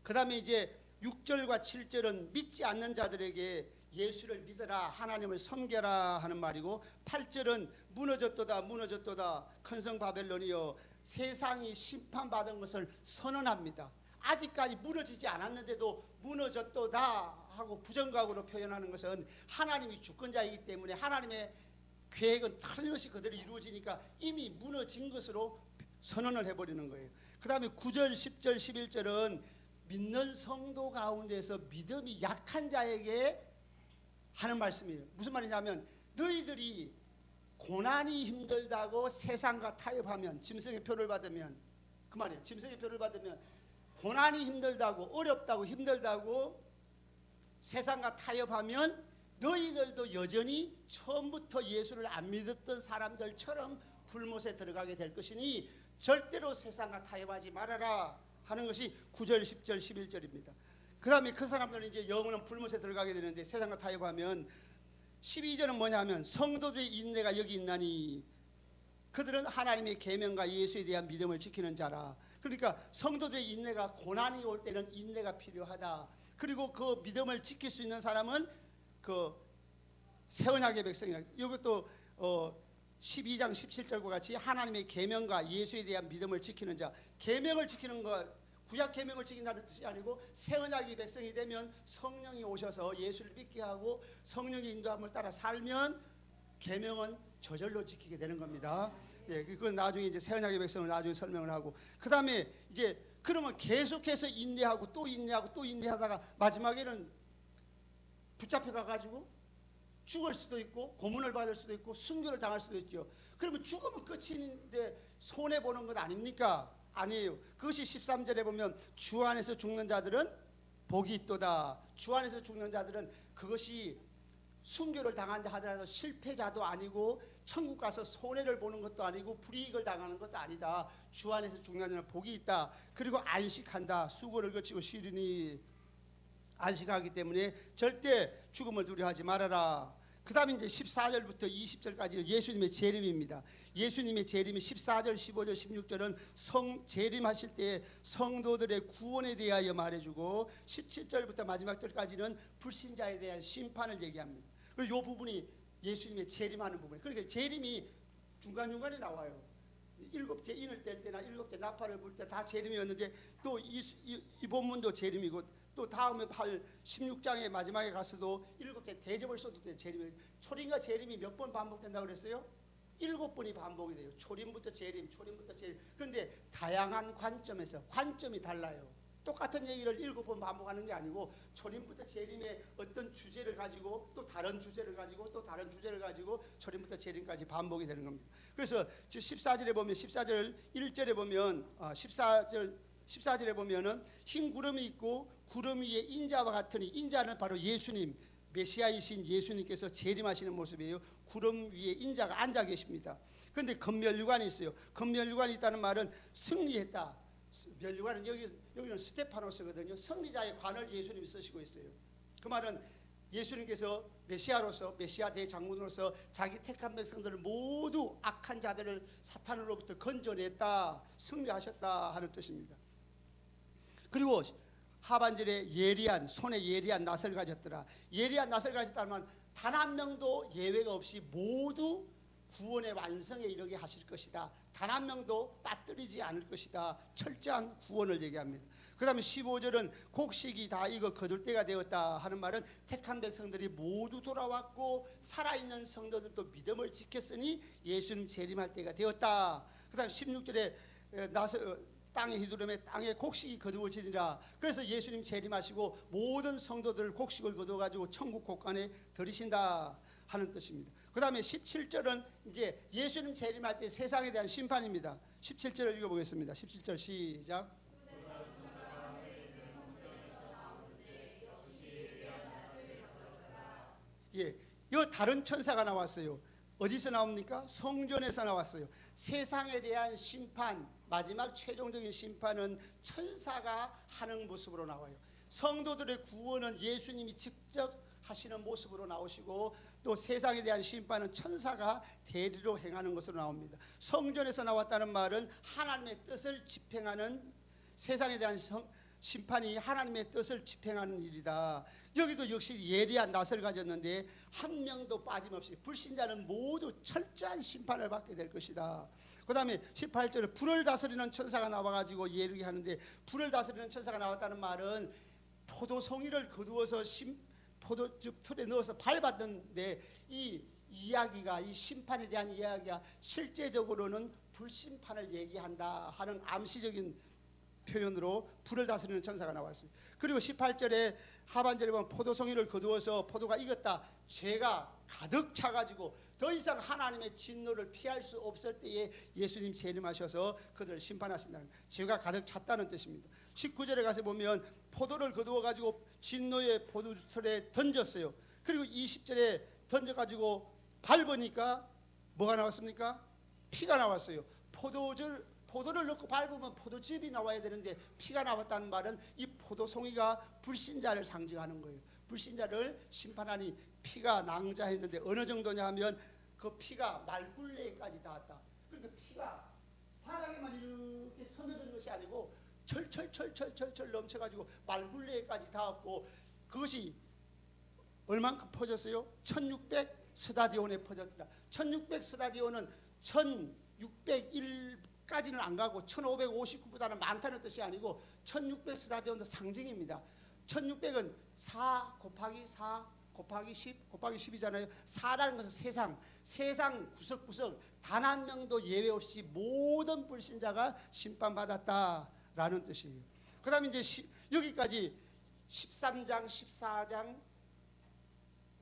그 다음에 이제 6절과 7절은 믿지 않는 자들에게 예수를 믿어라, 하나님을 섬겨라 하는 말이고, 8절은 무너졌도다 무너졌도다 큰 성 바벨론이여 세상이 심판받은 것을 선언합니다. 아직까지 무너지지 않았는데도 무너졌도다 하고 부정각으로 표현하는 것은 하나님이 주권자이기 때문에 하나님의 계획은 틀림없이 그대로 이루어지니까 이미 무너진 것으로 선언을 해버리는 거예요. 그 다음에 9절, 10절, 11절은 믿는 성도 가운데서 믿음이 약한 자에게 하는 말씀이에요. 무슨 말이냐면, 너희들이 고난이 힘들다고 세상과 타협하면, 짐승의 표를 받으면, 그 말이에요. 짐승의 표를 받으면 고난이 힘들다고, 어렵다고, 힘들다고 세상과 타협하면 너희들도 여전히 처음부터 예수를 안 믿었던 사람들처럼 불못에 들어가게 될 것이니 절대로 세상과 타협하지 말아라 하는 것이 9절, 10절, 11절입니다. 그 다음에 그 사람들은 이제 영원한 불못에 들어가게 되는데, 세상과 타협하면 12절은 뭐냐면, 성도들의 인내가 여기 있나니 그들은 하나님의 계명과 예수에 대한 믿음을 지키는 자라. 그러니까 성도들의 인내가, 고난이 올 때는 인내가 필요하다. 그리고 그 믿음을 지킬 수 있는 사람은 그 새 언약의 백성이라. 이것도 12장 17절과 같이 하나님의 계명과 예수에 대한 믿음을 지키는 자. 계명을 지키는 것, 구약 계명을 지킨다는 뜻이 아니고 새 언약의 백성이 되면 성령이 오셔서 예수를 믿게 하고 성령의 인도함을 따라 살면 계명은 저절로 지키게 되는 겁니다. 예, 그건 나중에 이제 새 언약의 백성을 나중에 설명을 하고, 그 다음에 이제 그러면 계속해서 인내하고 또 인내하고 또 인내하다가 마지막에는 붙잡혀 가가지고 죽을 수도 있고 고문을 받을 수도 있고 순교를 당할 수도 있죠. 그러면 죽으면 끝인데 손해 보는 것 아닙니까? 아니에요. 그것이 13절에 보면 주 안에서 죽는 자들은 복이 있도다. 주 안에서 죽는 자들은 그것이 순교를 당한다 하더라도 실패자도 아니고 천국 가서 손해를 보는 것도 아니고 불이익을 당하는 것도 아니다. 주 안에서 죽는 자는 복이 있다. 그리고 안식한다. 수고를 거치고 쉬리니 안식하기 때문에 절대 죽음을 두려워하지 말아라. 그 다음에 이제 14절부터 20절까지는 예수님의 재림입니다. 예수님의 재림이 14절, 15절, 16절은 재림하실 때 성도들의 구원에 대하여 말해주고, 17절부터 마지막 절까지는 불신자에 대한 심판을 얘기합니다. 그리고 이 부분이 예수님의 재림하는 부분이에요. 그러니까 재림이 중간중간에 나와요. 일곱째 인을 뗄 때나 일곱째 나팔을 불 때 다 재림이었는데, 또 이 본문도 재림이고, 또 다음에 16장의 마지막에 가서도 일곱째 대접을 쏟을 때 재림이, 초림과 재림이 몇 번 반복된다고 그랬어요? 7번이 반복이 돼요. 초림부터 재림, 초림부터 재림. 그런데 다양한 관점에서 관점이 달라요. 똑같은 얘기를 7번 반복하는 게 아니고 초림부터 재림의 어떤 주제를 가지고 또 다른 주제를 가지고 또 다른 주제를 가지고 초림부터 재림까지 반복이 되는 겁니다. 그래서 14절에 보면 14절 1절에 보면 14절에 보면은 흰 구름이 있고 구름 위에 인자와 같으니, 인자는 바로 예수님, 메시아이신 예수님께서 재림하시는 모습이에요. 구름 위에 인자가 앉아 계십니다. 그런데 검면류관이 있어요. 검면류관이 있다는 말은 승리했다. 면류관은 여기는 스테파노스거든요. 승리자의 관을 예수님이 쓰시고 있어요. 그 말은 예수님께서 메시아로서, 메시아 대장군으로서 자기 택한 백성들을 모두 악한 자들을 사탄으로부터 건져냈다, 승리하셨다 하는 뜻입니다. 그리고 하반절에 예리한, 손에 예리한 낫을 가졌더라. 예리한 낫을 가졌다면 단 한 명도 예외가 없이 모두 구원의 완성에 이르게 하실 것이다. 단 한 명도 빠뜨리지 않을 것이다. 철저한 구원을 얘기합니다. 그 다음에 15절은 곡식이 다 익어 거둘 때가 되었다 하는 말은 택한 백성들이 모두 돌아왔고 살아있는 성도들도 믿음을 지켰으니 예수님 재림할 때가 되었다. 그 다음에 16절에 땅의 휘두름에 땅에 곡식이 거두어지니라. 그래서 예수님 재림하시고 모든 성도들 곡식을 거두어가지고 천국 곳간에 들이신다 하는 뜻입니다. 그 다음에 17절은 이제 예수님 재림할 때 세상에 대한 심판입니다. 17절을 읽어보겠습니다. 17절 시작. 다른 천사가 나왔어요. 어디서 나옵니까? 성전에서 나왔어요. 세상에 대한 심판, 마지막 최종적인 심판은 천사가 하는 모습으로 나와요. 성도들의 구원은 예수님이 직접 하시는 모습으로 나오시고, 또 세상에 대한 심판은 천사가 대리로 행하는 것으로 나옵니다. 성전에서 나왔다는 말은 하나님의 뜻을 집행하는, 세상에 대한 심판이 하나님의 뜻을 집행하는 일이다. 여기도 역시 예리한 낯을 가졌는데 한 명도 빠짐없이 불신자는 모두 철저한 심판을 받게 될 것이다. 그 다음에 18절에 불을 다스리는 천사가 나와가지고 예르게 하는데, 불을 다스리는 천사가 나왔다는 말은 포도송이를 거두어서 포도즙 틀에 넣어서 밟았는데, 이 이야기가, 이 심판에 대한 이야기가 실제적으로는 불심판을 얘기한다 하는 암시적인 표현으로 불을 다스리는 천사가 나왔어요. 그리고 18절에 하반절에 보면 포도송이를 거두어서, 포도가 익었다, 죄가 가득 차가지고 더 이상 하나님의 진노를 피할 수 없을 때에 예수님 재림하셔서 그들을 심판하신다는, 죄가 가득 찼다는 뜻입니다. 19절에 가서 보면 포도를 거두어 가지고 진노의 포도주틀에 던졌어요. 그리고 20절에 던져가지고 밟으니까 뭐가 나왔습니까? 피가 나왔어요. 포도를 넣고 밟으면 포도즙이 나와야 되는데 피가 나왔다는 말은 이 포도송이가 불신자를 상징하는 거예요. 불신자를 심판하니 피가 낭자했는데 어느 정도냐 하면 그 피가 말굴레까지 닿았다. 그러니까 피가 바닥에만 이렇게 스며든 것이 아니고 철철 넘쳐가지고 말굴레까지 닿았고, 그것이 얼만큼 퍼졌어요? 1600 스타디온에 퍼졌더라. 1600 스타디온은 1601까지는 안 가고 1559보다는 많다는 뜻이 아니고 1600 스타디온도 상징입니다. 1600은 4 곱하기 4 곱하기 10 곱하기 10이잖아요. 4라는 것은 세상 구석구석 단 한 명도 예외 없이 모든 불신자가 심판받았다라는 뜻이에요. 그 다음에 이제 여기까지 13장 14장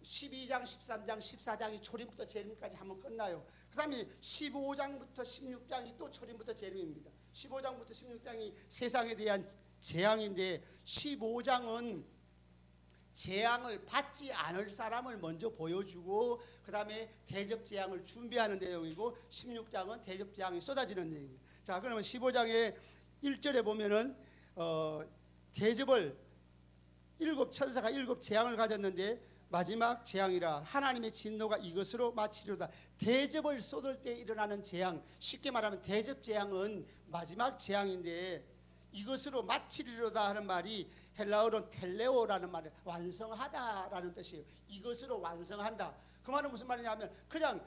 12장 13장 14장이 초림부터 재림까지 하면 끝나요. 그 다음에 15장부터 16장이 또 초림부터 재림입니다. 15장부터 16장이 세상에 대한 재앙인데, 15장은 재앙을 받지 않을 사람을 먼저 보여주고 그 다음에 대접 재앙을 준비하는 내용이고, 16장은 대접 재앙이 쏟아지는 내용이에요. 자, 그러면 15장의 1절에 보면은 대접을 7 천사가 7 재앙을 가졌는데, 마지막 재앙이라 하나님의 진노가 이것으로 마치려다. 대접을 쏟을 때 일어나는 재앙, 쉽게 말하면 대접 재앙은 마지막 재앙인데, 이것으로 마치리로다 하는 말이 헬라어로 텔레오라는 말이 완성하다라는 뜻이에요. 이것으로 완성한다. 그 말은 무슨 말이냐면 그냥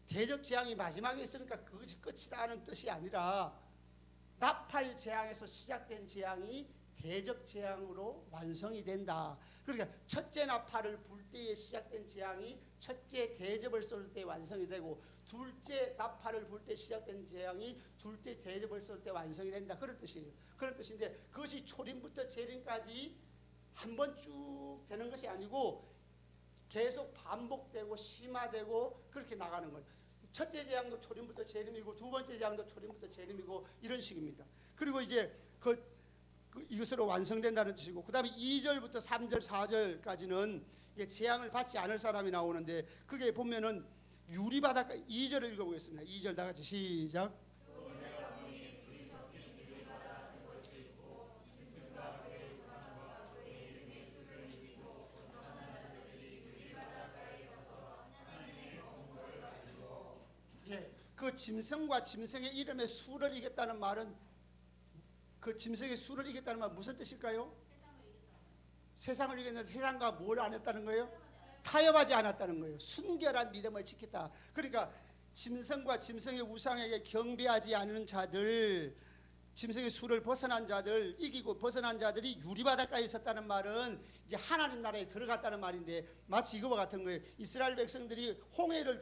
대접 재앙이 마지막에 있으니까 그것이 끝이다 하는 뜻이 아니라, 나팔 재앙에서 시작된 재앙이 대접 재앙으로 완성이 된다. 그러니까 첫째 나팔을 불 때에 시작된 재앙이 첫째 대접을 쏠 때 완성이 되고, 둘째 나팔을 불 때 시작된 재앙이 둘째 대접을 쏠 때 완성이 된다. 그런 뜻이에요. 그런 뜻인데, 그것이 초림부터 재림까지 한 번 쭉 되는 것이 아니고 계속 반복되고 심화되고 그렇게 나가는 거예요. 첫째 재앙도 초림부터 재림이고 두 번째 재앙도 초림부터 재림이고 이런 식입니다. 그리고 이제 이것으로 완성된다는 뜻이고, 그 다음에 2절부터 3절 4절까지는 재앙을 받지 않을 사람이 나오는데, 그게 보면은 유리바닷가, 2절을 읽어보겠습니다. 2절 다 같이 시작. 그 짐승과 짐승의 이름의 수를 이겼다는 말은, 그 짐승의 수를 이겼다는 말은 무슨 뜻일까요? 세상을 이겼는데 세상과 뭘 안 했다는 거예요? 타협하지 않았다는 거예요. 순결한 믿음을 지켰다. 그러니까 짐승과 짐승의 우상에게 경배하지 않는 자들, 짐승의 수를 벗어난 자들, 이기고 벗어난 자들이 유리바닷가에 있었다는 말은 이제 하나님 나라에 들어갔다는 말인데, 마치 이거와 같은 거예요. 이스라엘 백성들이 홍해를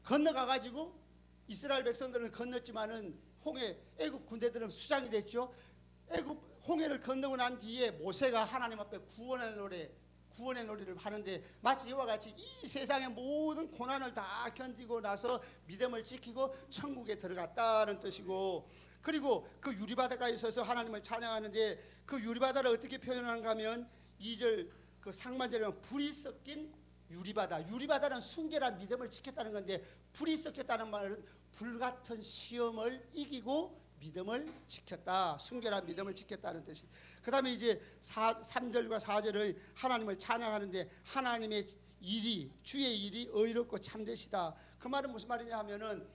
건너가가지고 이스라엘 백성들은 건넜지만은 애굽 군대들은 수장이 됐죠. 홍해를 건너고 난 뒤에 모세가 하나님 앞에 구원의 노래를 하는데, 마치 이와 같이 이 세상의 모든 고난을 다 견디고 나서 믿음을 지키고 천국에 들어갔다는 뜻이고, 그리고 그 유리바다가에 있어서 하나님을 찬양하는데, 그 유리바다를 어떻게 표현하는가 하면 2절 그 상반절에 불이 섞인 유리바다. 유리바다는 순결한 믿음을 지켰다는 건데 불이 섞였다는 말은 불같은 시험을 이기고 믿음을 지켰다. 순결한 믿음을 지켰다는 뜻이. 그 다음에 이제 3절과 4절의 하나님을 찬양하는데 하나님의 일이 주의 일이 의롭고 참되시다. 그 말은 무슨 말이냐 하면은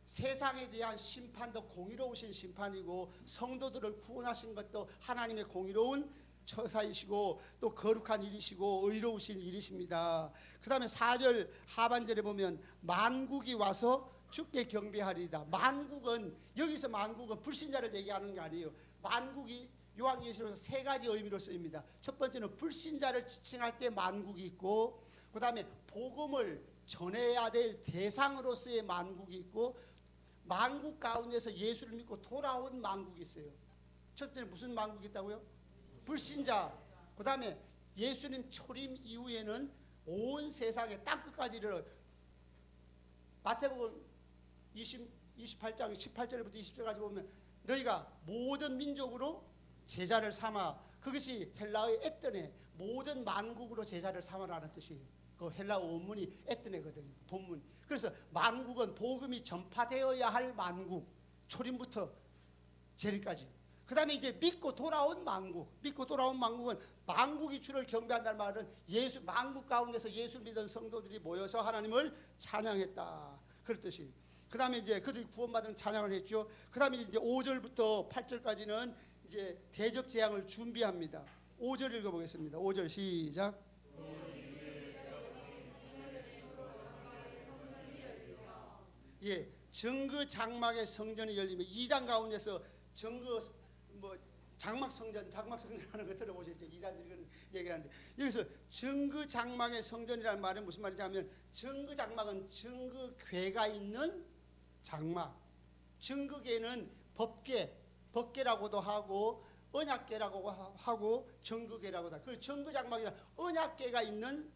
세상에 대한 심판도 공의로우신 심판이고 성도들을 구원하신 것도 하나님의 공의로운 처사이시고 또 거룩한 일이시고 의로우신 일이십니다. 그 다음에 4절 하반절에 보면 만국이 와서 주께 경배하리이다. 만국은 여기서 만국은 불신자를 얘기하는 게 아니에요. 만국이 요한계시록에서 세 가지 의미로 쓰입니다. 첫 번째는 불신자를 지칭할 때 만국이 있고, 그 다음에 복음을 전해야 될 대상으로서의 만국이 있고, 만국 가운데서 예수를 믿고 돌아온 만국이 있어요. 첫째는 무슨 만국이 있다고요? 불신자. 그 다음에 예수님 초림 이후에는 온 세상에 땅끝까지 이르러 마태복음 28장 18절부터 20절까지 보면 너희가 모든 민족으로 제자를 삼아, 그것이 헬라어의 에뜨네, 모든 만국으로 제자를 삼아라는 뜻이에요. 그 헬라어 원문이 에뜨네거든요, 본문. 그래서 만국은 복음이 전파되어야 할 만국, 초림부터 재림까지. 그 다음에 이제 믿고 돌아온 만국. 믿고 돌아온 만국은 만국이 주를 경배한다는 말은 예수, 만국 가운데서 예수 믿은 성도들이 모여서 하나님을 찬양했다, 그런 뜻이. 그 다음에 이제 그들이 구원받은 찬양을 했죠. 그 다음에 이제 5절부터 8절까지는 이제 대접 재앙을 준비합니다. 5절 읽어보겠습니다. 5절 시작. 예, 정그 장막의 성전이 열리면 이단 가운데서 정그 장막 성전 하는 거 들어보셨죠? 이단들이 얘기하는데 여기서 정그 장막의 성전이라는 말은 무슨 말이냐면 정그 장막은 정그궤가 있는 장막. 정그궤는 법궤라고도 하고 언약궤라고 하고 정그궤라고도 하고, 그 정그 장막이란 언약궤가 있는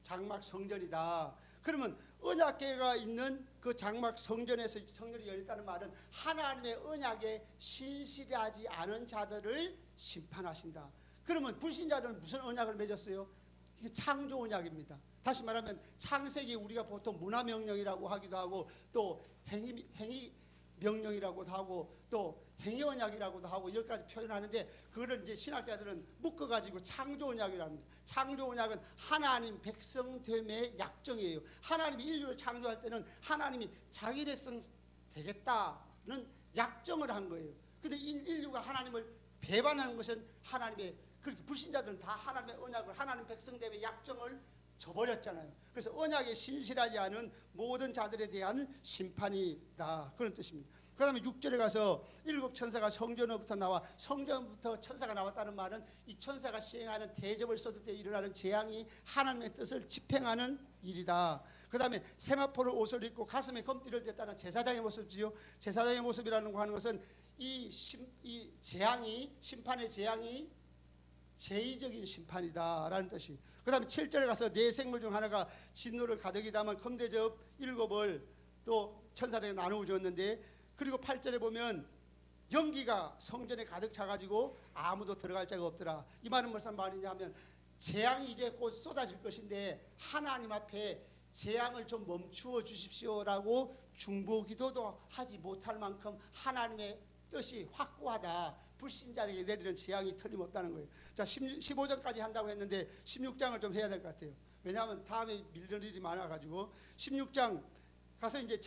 장막 성전이다. 그러면 언약궤가 있는 그 장막 성전에서 성전이 열렸다는 말은 하나님의 언약에 신실하지 않은 자들을 심판하신다. 그러면 불신자들은 무슨 언약을 맺었어요? 이게 창조 언약입니다. 다시 말하면 창세기 우리가 보통 문화명령이라고 하기도 하고 또 행위 명령이라고도 하고 또 행위 언약이라고도 하고 여러 가지 표현하는데, 그거를 이제 신학자들은 묶어가지고 창조 언약이라고 합니다. 창조 언약은 하나님 백성됨의 약정이에요. 하나님이 인류를 창조할 때는 하나님이 자기 백성 되겠다는 약정을 한 거예요. 근데 인류가 하나님을 배반하는 것은 하나님의, 그렇게 불신자들은 다 하나님의 언약을, 하나님 백성됨의 약정을 저버렸잖아요. 그래서 언약에 신실하지 않은 모든 자들에 대한 심판이다, 그런 뜻입니다. 그 다음에 6절에 가서 7 천사가 성전으로부터 나와, 성전부터 천사가 나왔다는 말은 이 천사가 시행하는 대접을 쏟을 때 일어나는 재앙이 하나님의 뜻을 집행하는 일이다. 그 다음에 세마포를 옷을 입고 가슴에 검띠를 댔다는 제사장의 모습이지요. 제사장의 모습이라는 거 하는 것은 이 재앙이, 심판의 재앙이 제의적인 심판이다라는 뜻이. 그 다음에 7절에 가서 네 생물 중 하나가 진노를 가득히 담은 검대접 7을 또 천사들에게 나누어 주었는데, 그리고 8절에 보면 연기가 성전에 가득 차가지고 아무도 들어갈 자가 없더라. 이 말은 무슨 말이냐 하면 재앙이 이제 곧 쏟아질 것인데 하나님 앞에 재앙을 좀 멈추어 주십시오라고 중보기도도 하지 못할 만큼 하나님의 뜻이 확고하다. 불신자에게 내리는 재앙이 틀림없다는 거예요. 자, 15장까지 한다고 했는데 16장을 좀 해야 될 것 같아요. 왜냐하면 다음에 밀릴 일이 많아가지고 16장 가서 이제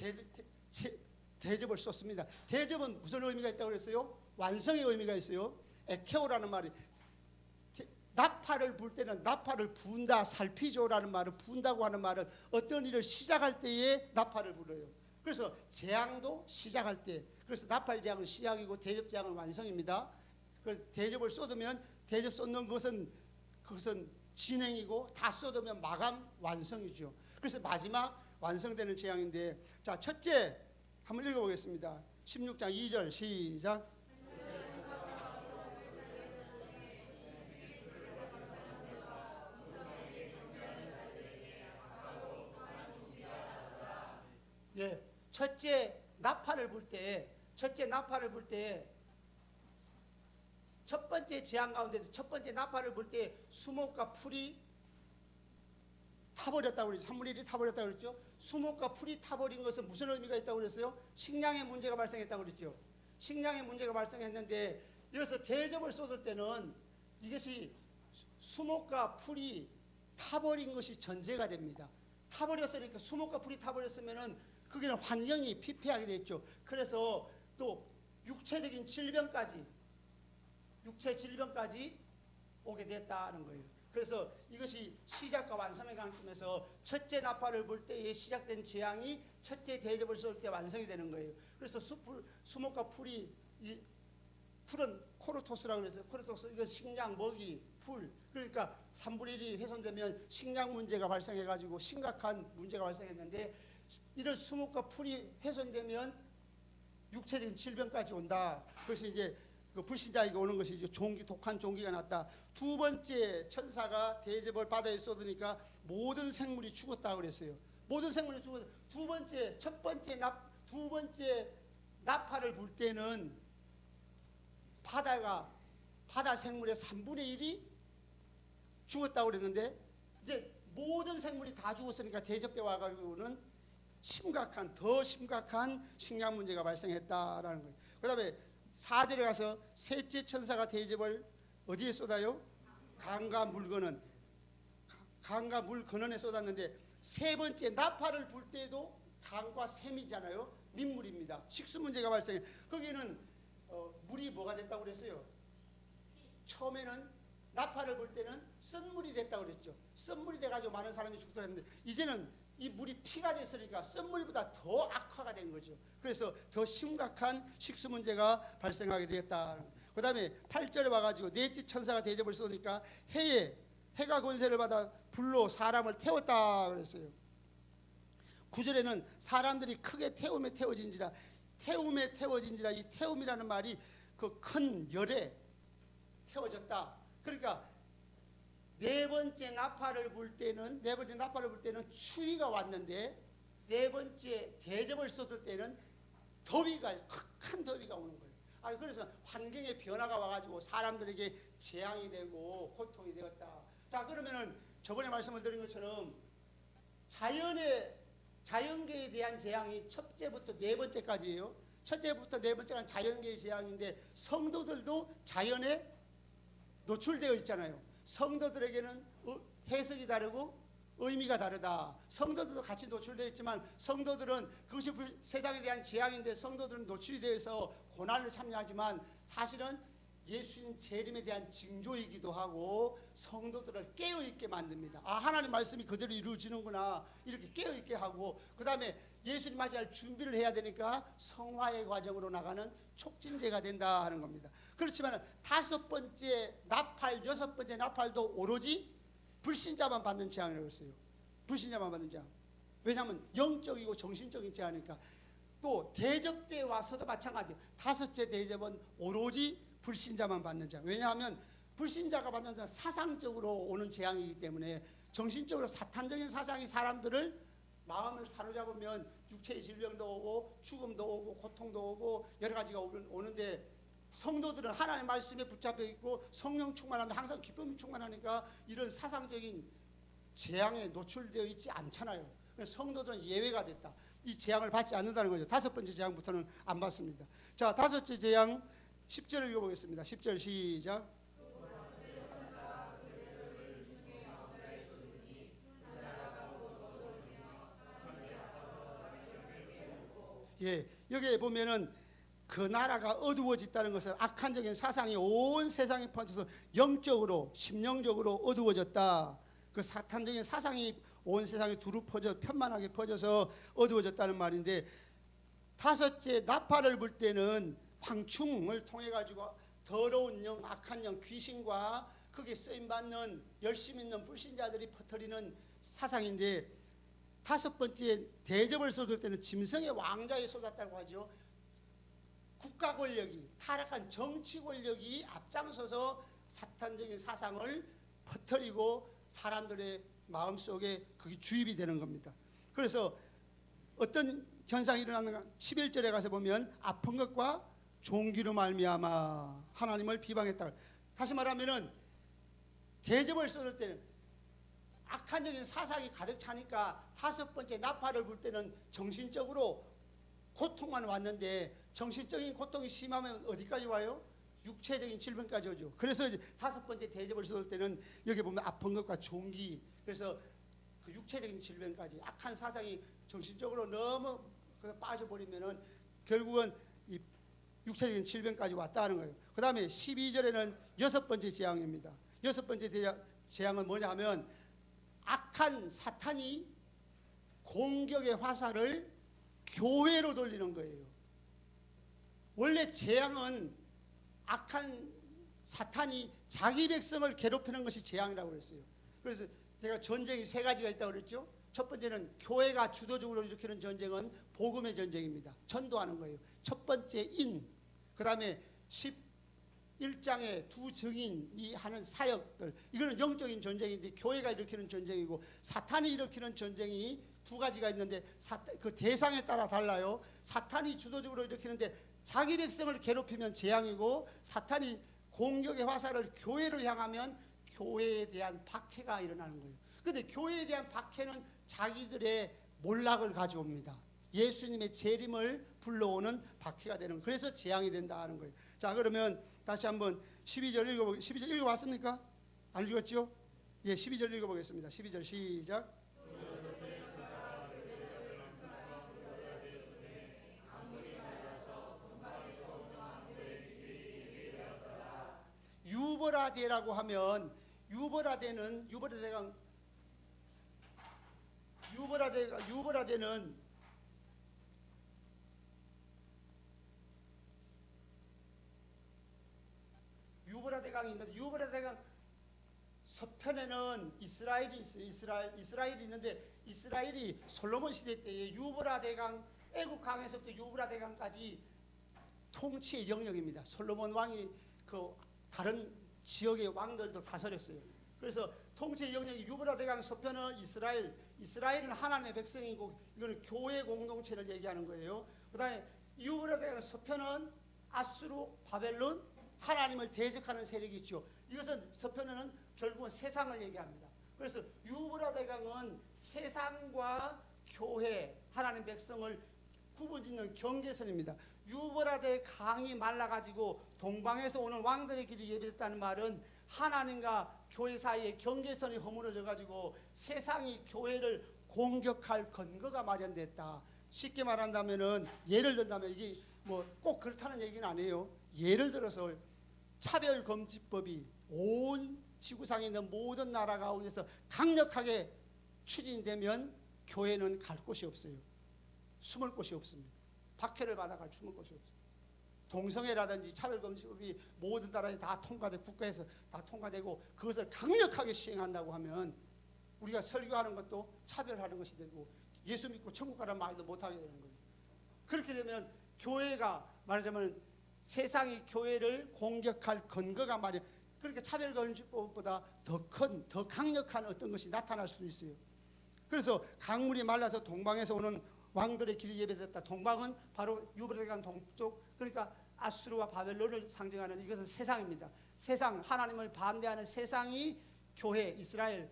대접을 쏟습니다. 대접은 무슨 의미가 있다고 그랬어요? 완성의 의미가 있어요. 에케오라는 말이, 나팔을 불 때는 나팔을 부은다, 살피죠라는 말은, 부은다고 하는 말은 어떤 일을 시작할 때에 나팔을 불어요. 그래서 재앙도 시작할 때, 그래서 나팔 재앙은 시작이고 대접 재앙은 완성입니다. 그 대접을 쏟으면, 대접 쏟는 것은 그것은 진행이고 다 쏟으면 마감 완성이죠. 그래서 마지막 완성되는 재앙인데, 자, 첫째 한번 읽어보겠습니다. 16장 2절 시작. 예, 첫째 나팔을 불 때, 첫 번째 재앙 가운데서 첫 번째 나팔을 불 때 수목과 풀이 타버렸다고 그랬죠. 3분의 1이 타버렸다고 그랬죠. 수목과 풀이 타버린 것은 무슨 의미가 있다고 그랬어요? 식량의 문제가 발생했다고 그랬죠. 식량의 문제가 발생했는데, 여기서 대접을 쏟을 때는 이것이 수목과 풀이 타버린 것이 전제가 됩니다. 타버렸으니까, 수목과 풀이 타버렸으면은 거기는 환경이 피폐하게 됐죠. 그래서 또 육체적인 질병까지, 육체 질병까지 오게 됐다는 거예요. 그래서 이것이 시작과 완성의 관점에서 첫째 나팔을 불 때에 시작된 재앙이 첫째 대접을 쏠 때 완성이 되는 거예요. 그래서 수목과 풀이, 이 풀은 코르토스라고 그래서, 코르토스 이거 식량, 먹이, 풀, 그러니까 3분의 1이 훼손되면 식량 문제가 발생해가지고 심각한 문제가 발생했는데, 이런 수목과 풀이 훼손되면 육체적인 질병까지 온다. 그래서 이제 그 불신자에게 오는 것이 이제 독한 종기가 났다. 두 번째 천사가 대접을 바다에 쏟으니까 모든 생물이 죽었다 그랬어요. 모든 생물이 죽었다. 두 번째 나팔을 불 때는 바다 생물의 3분의 1이 죽었다고 그랬는데, 이제 모든 생물이 다 죽었으니까 대접 때 와가지고는 더 심각한 식량 문제가 발생했다라는 거예요. 그 다음에 4절에 가서 셋째 천사가 대접을 어디에 쏟아요? 강과 물 근원에 쏟았는데, 세 번째 나팔을 불 때도 강과 샘이잖아요. 민물입니다. 식수 문제가 발생해. 거기는 물이 뭐가 됐다고 그랬어요? 처음에는 나팔을 불 때는 썬물이 됐다고 그랬죠. 썬물이 돼가지고 많은 사람이 죽더라 했는데, 이제는 이 물이 피가 됐으니까 썬물보다 더 악화가 된 거죠. 그래서 더 심각한 식수 문제가 발생하게 되었다. 그 다음에 8절에 와가지고 넷째 천사가 대접을 쏘니까 해가 권세를 받아 불로 사람을 태웠다 그랬어요. 9절에는 사람들이 크게 태움에 태워진지라, 이 태움이라는 말이 그 큰 열에 태워졌다. 그러니까 네 번째 나팔을 불 때는 추위가 왔는데, 네 번째 대접을 쏟을 때는 극한 더위가 오는 거예요. 그래서 환경의 변화가 와가지고 사람들에게 재앙이 되고 고통이 되었다. 자, 그러면은 저번에 말씀을 드린 것처럼 자연계에 대한 재앙이 첫째부터 네 번째까지예요. 첫째부터 네 번째가 자연계의 재앙인데, 성도들도 자연에 노출되어 있잖아요. 성도들에게는 해석이 다르고 의미가 다르다. 성도들도 같이 노출되어 있지만, 성도들은 그것이 세상에 대한 재앙인데 성도들은 노출이 되어서 고난을 참여하지만, 사실은 예수님 재림에 대한 징조이기도 하고 성도들을 깨어있게 만듭니다. 하나님 말씀이 그대로 이루어지는구나, 이렇게 깨어있게 하고, 그 다음에 예수님 맞이할 준비를 해야 되니까 성화의 과정으로 나가는 촉진제가 된다 하는 겁니다. 그렇지만 다섯 번째 나팔, 여섯 번째 나팔도 오로지 불신자만 받는 재앙이라고 했어요. 불신자만 받는 재앙. 왜냐하면 영적이고 정신적인 재앙이니까. 또 대접 때 와서도 마찬가지예요. 다섯째 대접은 오로지 불신자만 받는 재앙. 왜냐하면 불신자가 받는 재앙은 사상적으로 오는 재앙이기 때문에, 정신적으로 사탄적인 사상이 사람들을 마음을 사로잡으면 육체의 질병도 오고 죽음도 오고 고통도 오고 여러 가지가 오는데, 성도들은 하나님의 말씀에 붙잡혀 있고 성령 충만하면 항상 기쁨이 충만하니까 이런 사상적인 재앙에 노출되어 있지 않잖아요. 성도들은 예외가 됐다. 이 재앙을 받지 않는다는 거죠. 다섯 번째 재앙부터는 안 받습니다. 자, 다섯째 재앙 10절을 읽어보겠습니다. 10절 시작. 여기에 보면은 그 나라가 어두워졌다는 것은 악한적인 사상이 온 세상에 퍼져서 영적으로, 심령적으로 어두워졌다. 그 사탄적인 사상이 온 세상에 두루 퍼져 편만하게 퍼져서 어두워졌다는 말인데, 다섯째 나팔을 불 때는 황충을 통해 가지고 더러운 영, 악한 영, 귀신과 거기에 쓰임받는 열심 있는 불신자들이 퍼뜨리는 사상인데, 다섯 번째 대접을 쏟을 때는 짐승의 왕자에 쏟았다고 하죠. 국가 권력이, 타락한 정치 권력이 앞장서서 사탄적인 사상을 퍼뜨리고 사람들의 마음속에 그게 주입이 되는 겁니다. 그래서 어떤 현상이 일어나는가, 11절에 가서 보면 아픈 것과 종기로 말미암아 하나님을 비방했다. 다시 말하면은 대접을 쏟을 때는 악한적인 사상이 가득 차니까 다섯 번째 나팔을 불 때는 정신적으로 고통만 왔는데 정신적인 고통이 심하면 어디까지 와요? 육체적인 질병까지 오죠. 그래서 이제 다섯 번째 대접을 쏠 때는 여기 보면 아픈 것과 종기, 그래서 그 육체적인 질병까지 악한 사상이 정신적으로 너무 빠져버리면은 결국은 이 육체적인 질병까지 왔다는 거예요. 그 다음에 12절에는 여섯 번째 재앙입니다. 여섯 번째 재앙은 뭐냐 하면 악한 사탄이 공격의 화살을 교회로 돌리는 거예요. 원래 재앙은 악한 사탄이 자기 백성을 괴롭히는 것이 재앙이라고 그랬어요. 그래서 제가 전쟁이 세 가지가 있다고 그랬죠. 첫 번째는 교회가 주도적으로 일으키는 전쟁은 복음의 전쟁입니다. 전도하는 거예요. 첫 번째 인, 그 다음에 11장의 두 증인이 하는 사역들, 이거는 영적인 전쟁인데 교회가 일으키는 전쟁이고, 사탄이 일으키는 전쟁이 두 가지가 있는데 그 대상에 따라 달라요. 사탄이 주도적으로 일으키는데 자기 백성을 괴롭히면 재앙이고, 사탄이 공격의 화살을 교회로 향하면 교회에 대한 박해가 일어나는 거예요. 그런데 교회에 대한 박해는 자기들의 몰락을 가져옵니다. 예수님의 재림을 불러오는 박해가 되는 거예요. 그래서 재앙이 된다 하는 거예요. 자, 그러면 다시 한번 12절 읽어보겠습니다. 12절 읽어봤습니까? 안 읽었죠? 예, 12절 읽어보겠습니다. 12절 시작. 유버라데라고 하면 유버라데는 유브라데강이 있는데, 유브라데강 서편에는 이스라엘이 있어요. 이스라엘이 있는데, 이스라엘이 솔로몬 시대 때에 유브라데강, 애국강에서부터 유브라데강까지 통치의 영역입니다. 솔로몬 왕이 그 다른 지역의 왕들도 다스렸어요. 그래서 통치의 영역이 유브라데강 서편은 이스라엘은 하나님의 백성이고, 이거는 교회 공동체를 얘기하는 거예요. 그 다음에 유브라데강 서편은 아수르, 바벨론, 하나님을 대적하는 세력이 있죠. 이것은 서편에는 결국은 세상을 얘기합니다. 그래서 유브라데강은 세상과 교회, 하나님 백성을 구분짓는 경계선입니다. 유브라데강이 말라가지고 동방에서 오는 왕들의 길이 예비됐다는 말은 하나님과 교회 사이에 경계선이 허물어져가지고 세상이 교회를 공격할 근거가 마련됐다. 쉽게 말한다면은, 예를 든다면, 이게 뭐 꼭 그렇다는 얘기는 아니에요. 예를 들어서 차별금지법이 온 지구상에 있는 모든 나라 가운데서 강력하게 추진되면 교회는 갈 곳이 없어요. 숨을 곳이 없습니다. 박해를 받아갈 숨을 곳이 없어요. 동성애라든지 차별금지법이 모든 나라에 다 통과되고, 국가에서 다 통과되고, 그것을 강력하게 시행한다고 하면 우리가 설교하는 것도 차별하는 것이 되고, 예수 믿고 천국 가라는 말도 못하게 되는 거예요. 그렇게 되면 교회가 말하자면 세상이 교회를 공격할 근거가 마련, 그러니까 차별금지법보다 더 큰, 더 강력한 어떤 것이 나타날 수도 있어요. 그래서 강물이 말라서 동방에서 오는 왕들의 길이 예배됐다. 동방은 바로 유브라데강 동쪽, 그러니까 아수르와 바벨론을 상징하는, 이것은 세상입니다. 세상, 하나님을 반대하는 세상이 교회, 이스라엘,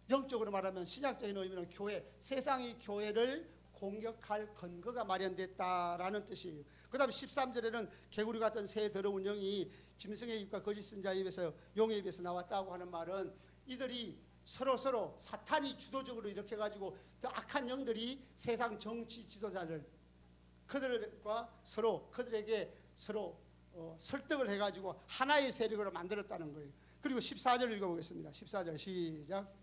영적으로 말하면 신약적인 의미는 교회, 세상이 교회를 공격할 근거가 마련됐다라는 뜻이에요. 그 다음에 13절에는 개구리 같은 새 더러운 영이 짐승의 입과 거짓 선자 입에서, 용의 입에서 나왔다고 하는 말은, 이들이 서로 사탄이 주도적으로 이렇게 가지고 더 악한 영들이 세상 정치 지도자들, 그들에게 서로 설득을 해가지고 하나의 세력으로 만들었다는 거예요. 그리고 14절 읽어보겠습니다. 14절 시작.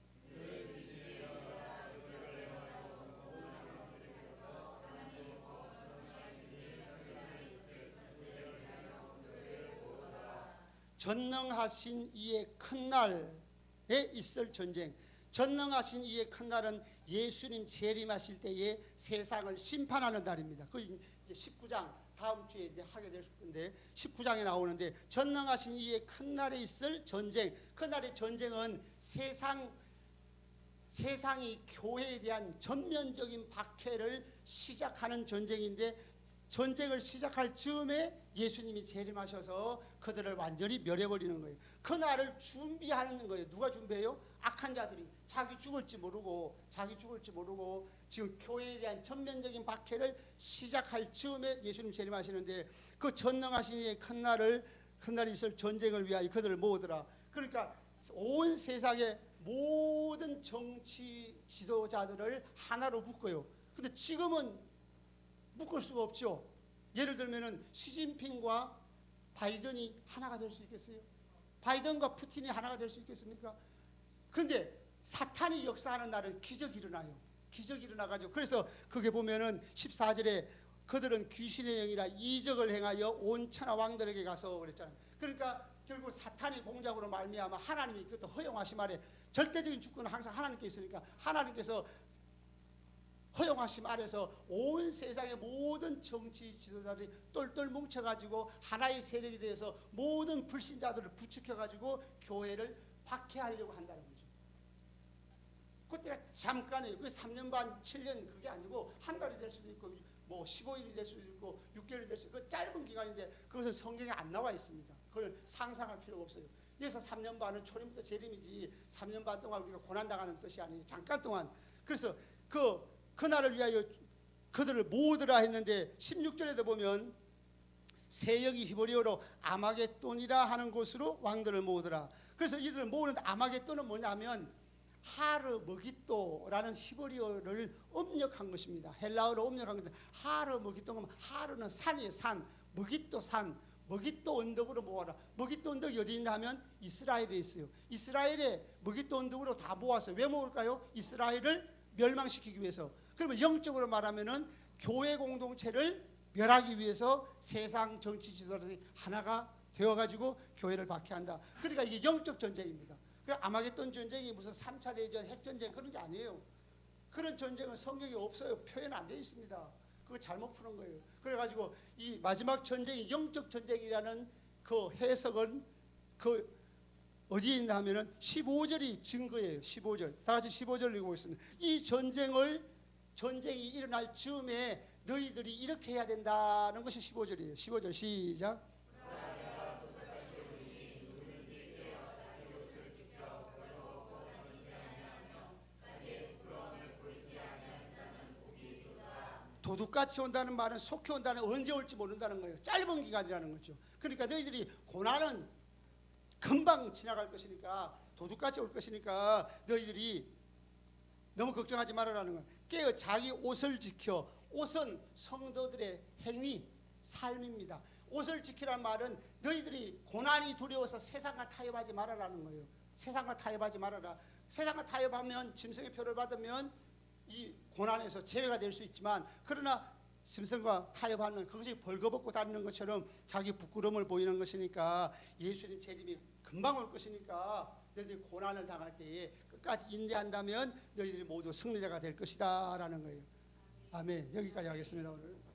전능하신 이의 큰 날에 있을 전쟁. 전능하신 이의 큰 날은 예수님 재림하실 때에 세상을 심판하는 날입니다. 그 이제 19장 다음 주에 이제 하게 될 건데, 19장에 나오는데, 전능하신 이의 큰 날에 있을 전쟁. 그 날의 전쟁은 세상이 교회에 대한 전면적인 박해를 시작하는 전쟁인데, 전쟁을 시작할 즈음에 예수님이 재림하셔서 그들을 완전히 멸해버리는 거예요. 그날을 준비하는 거예요. 누가 준비해요? 악한 자들이 자기 죽을지 모르고 지금 교회에 대한 전면적인 박해를 시작할 즈음에 예수님 재림하시는데, 그 전능하신 이의 큰 날이 있을 전쟁을 위하여 그들을 모으더라. 그러니까 온 세상의 모든 정치 지도자들을 하나로 묶어요. 근데 지금은 묶을 수가 없죠. 예를 들면은 시진핑과 바이든이 하나가 될 수 있겠어요? 바이든과 푸틴이 하나가 될 수 있겠습니까? 근데 사탄이 역사하는 날은 기적이 일어나요. 기적이 일어나가지고, 그래서 그게 보면은 14절에 그들은 귀신의 영이라 이적을 행하여 온 천하 왕들에게 가서 그랬잖아요. 그러니까 결국 사탄이 공작으로 말미암아 하나님이 그것도 허용하심 아래, 절대적인 주권은 항상 하나님께 있으니까 하나님께서 허용하심 아래서 온 세상의 모든 정치 지도자들이 똘똘 뭉쳐가지고 하나의 세력이 되어서 모든 불신자들을 부추겨가지고 교회를 박해하려고 한다는 거죠. 그때가 잠깐이에요. 그게 3년 반, 7년 그게 아니고 한 달이 될 수도 있고 뭐 15일이 될 수도 있고 6개월이 될 수도 있고, 그 짧은 기간인데 그것은 성경에 안 나와 있습니다. 그걸 상상할 필요가 없어요. 그래서 3년 반은 초림부터 재림이지 3년 반 동안 우리가 고난당하는 뜻이 아니에요. 잠깐 동안. 그래서 그날을 위하여 그들을 모으더라 했는데 16절에도 보면 세역이 히브리어로 아마겟돈이라 하는 곳으로 왕들을 모으더라. 그래서 이들을 모으는 아마겟돈은 뭐냐면 하르 머기또라는 히브리어를 음력한 것입니다. 헬라어로 음력한 것은 하르 머기또는, 하르는 산이에요. 산. 머기또 산. 머기또 언덕으로 모아라. 머기또 언덕이 어디 있냐 하면 이스라엘에 있어요. 이스라엘에 머기또 언덕으로 다 모았어요. 왜 모을까요? 이스라엘을 멸망시키기 위해서. 그러면 영적으로 말하면은 교회 공동체를 멸하기 위해서 세상 정치 지도자들이 하나가 되어가지고 교회를 박해한다. 그러니까 이게 영적 전쟁입니다. 아마겟돈 전쟁이 무슨 3차 대전, 핵전쟁 그런 게 아니에요. 그런 전쟁은 성경에 없어요. 표현 안 되어 있습니다. 그거 잘못 푸는 거예요. 그래가지고 이 마지막 전쟁이 영적 전쟁이라는 그 해석은 그 어디에 있나 하면은 15절이 증거예요. 15절. 다 같이 15절 읽어보겠습니다. 이 전쟁이 일어날 즈음에 너희들이 이렇게 해야 된다는 것이 15절이에요. 15절 시작. 도둑같이 온다는 말은 속히 온다는, 언제 올지 모른다는 거예요. 짧은 기간이라는 거죠. 그러니까 너희들이 고난은 금방 지나갈 것이니까, 도둑같이 올 것이니까 너희들이 너무 걱정하지 말아라는 거예요. 깨어 자기 옷을 지켜. 옷은 성도들의 행위, 삶입니다. 옷을 지키란 말은 너희들이 고난이 두려워서 세상과 타협하지 말아라는 거예요. 세상과 타협하지 말아라. 세상과 타협하면 짐승의 표를 받으면 이 고난에서 제외가 될 수 있지만, 그러나 짐승과 타협하는 그것이 벌거벗고 다니는 것처럼 자기 부끄러움을 보이는 것이니까, 예수님 재림이 금방 올 것이니까 너희들이 고난을 당할 때에 끝까지 인내한다면 너희들이 모두 승리자가 될 것이다 라는 거예요. 아멘. 여기까지 하겠습니다 오늘.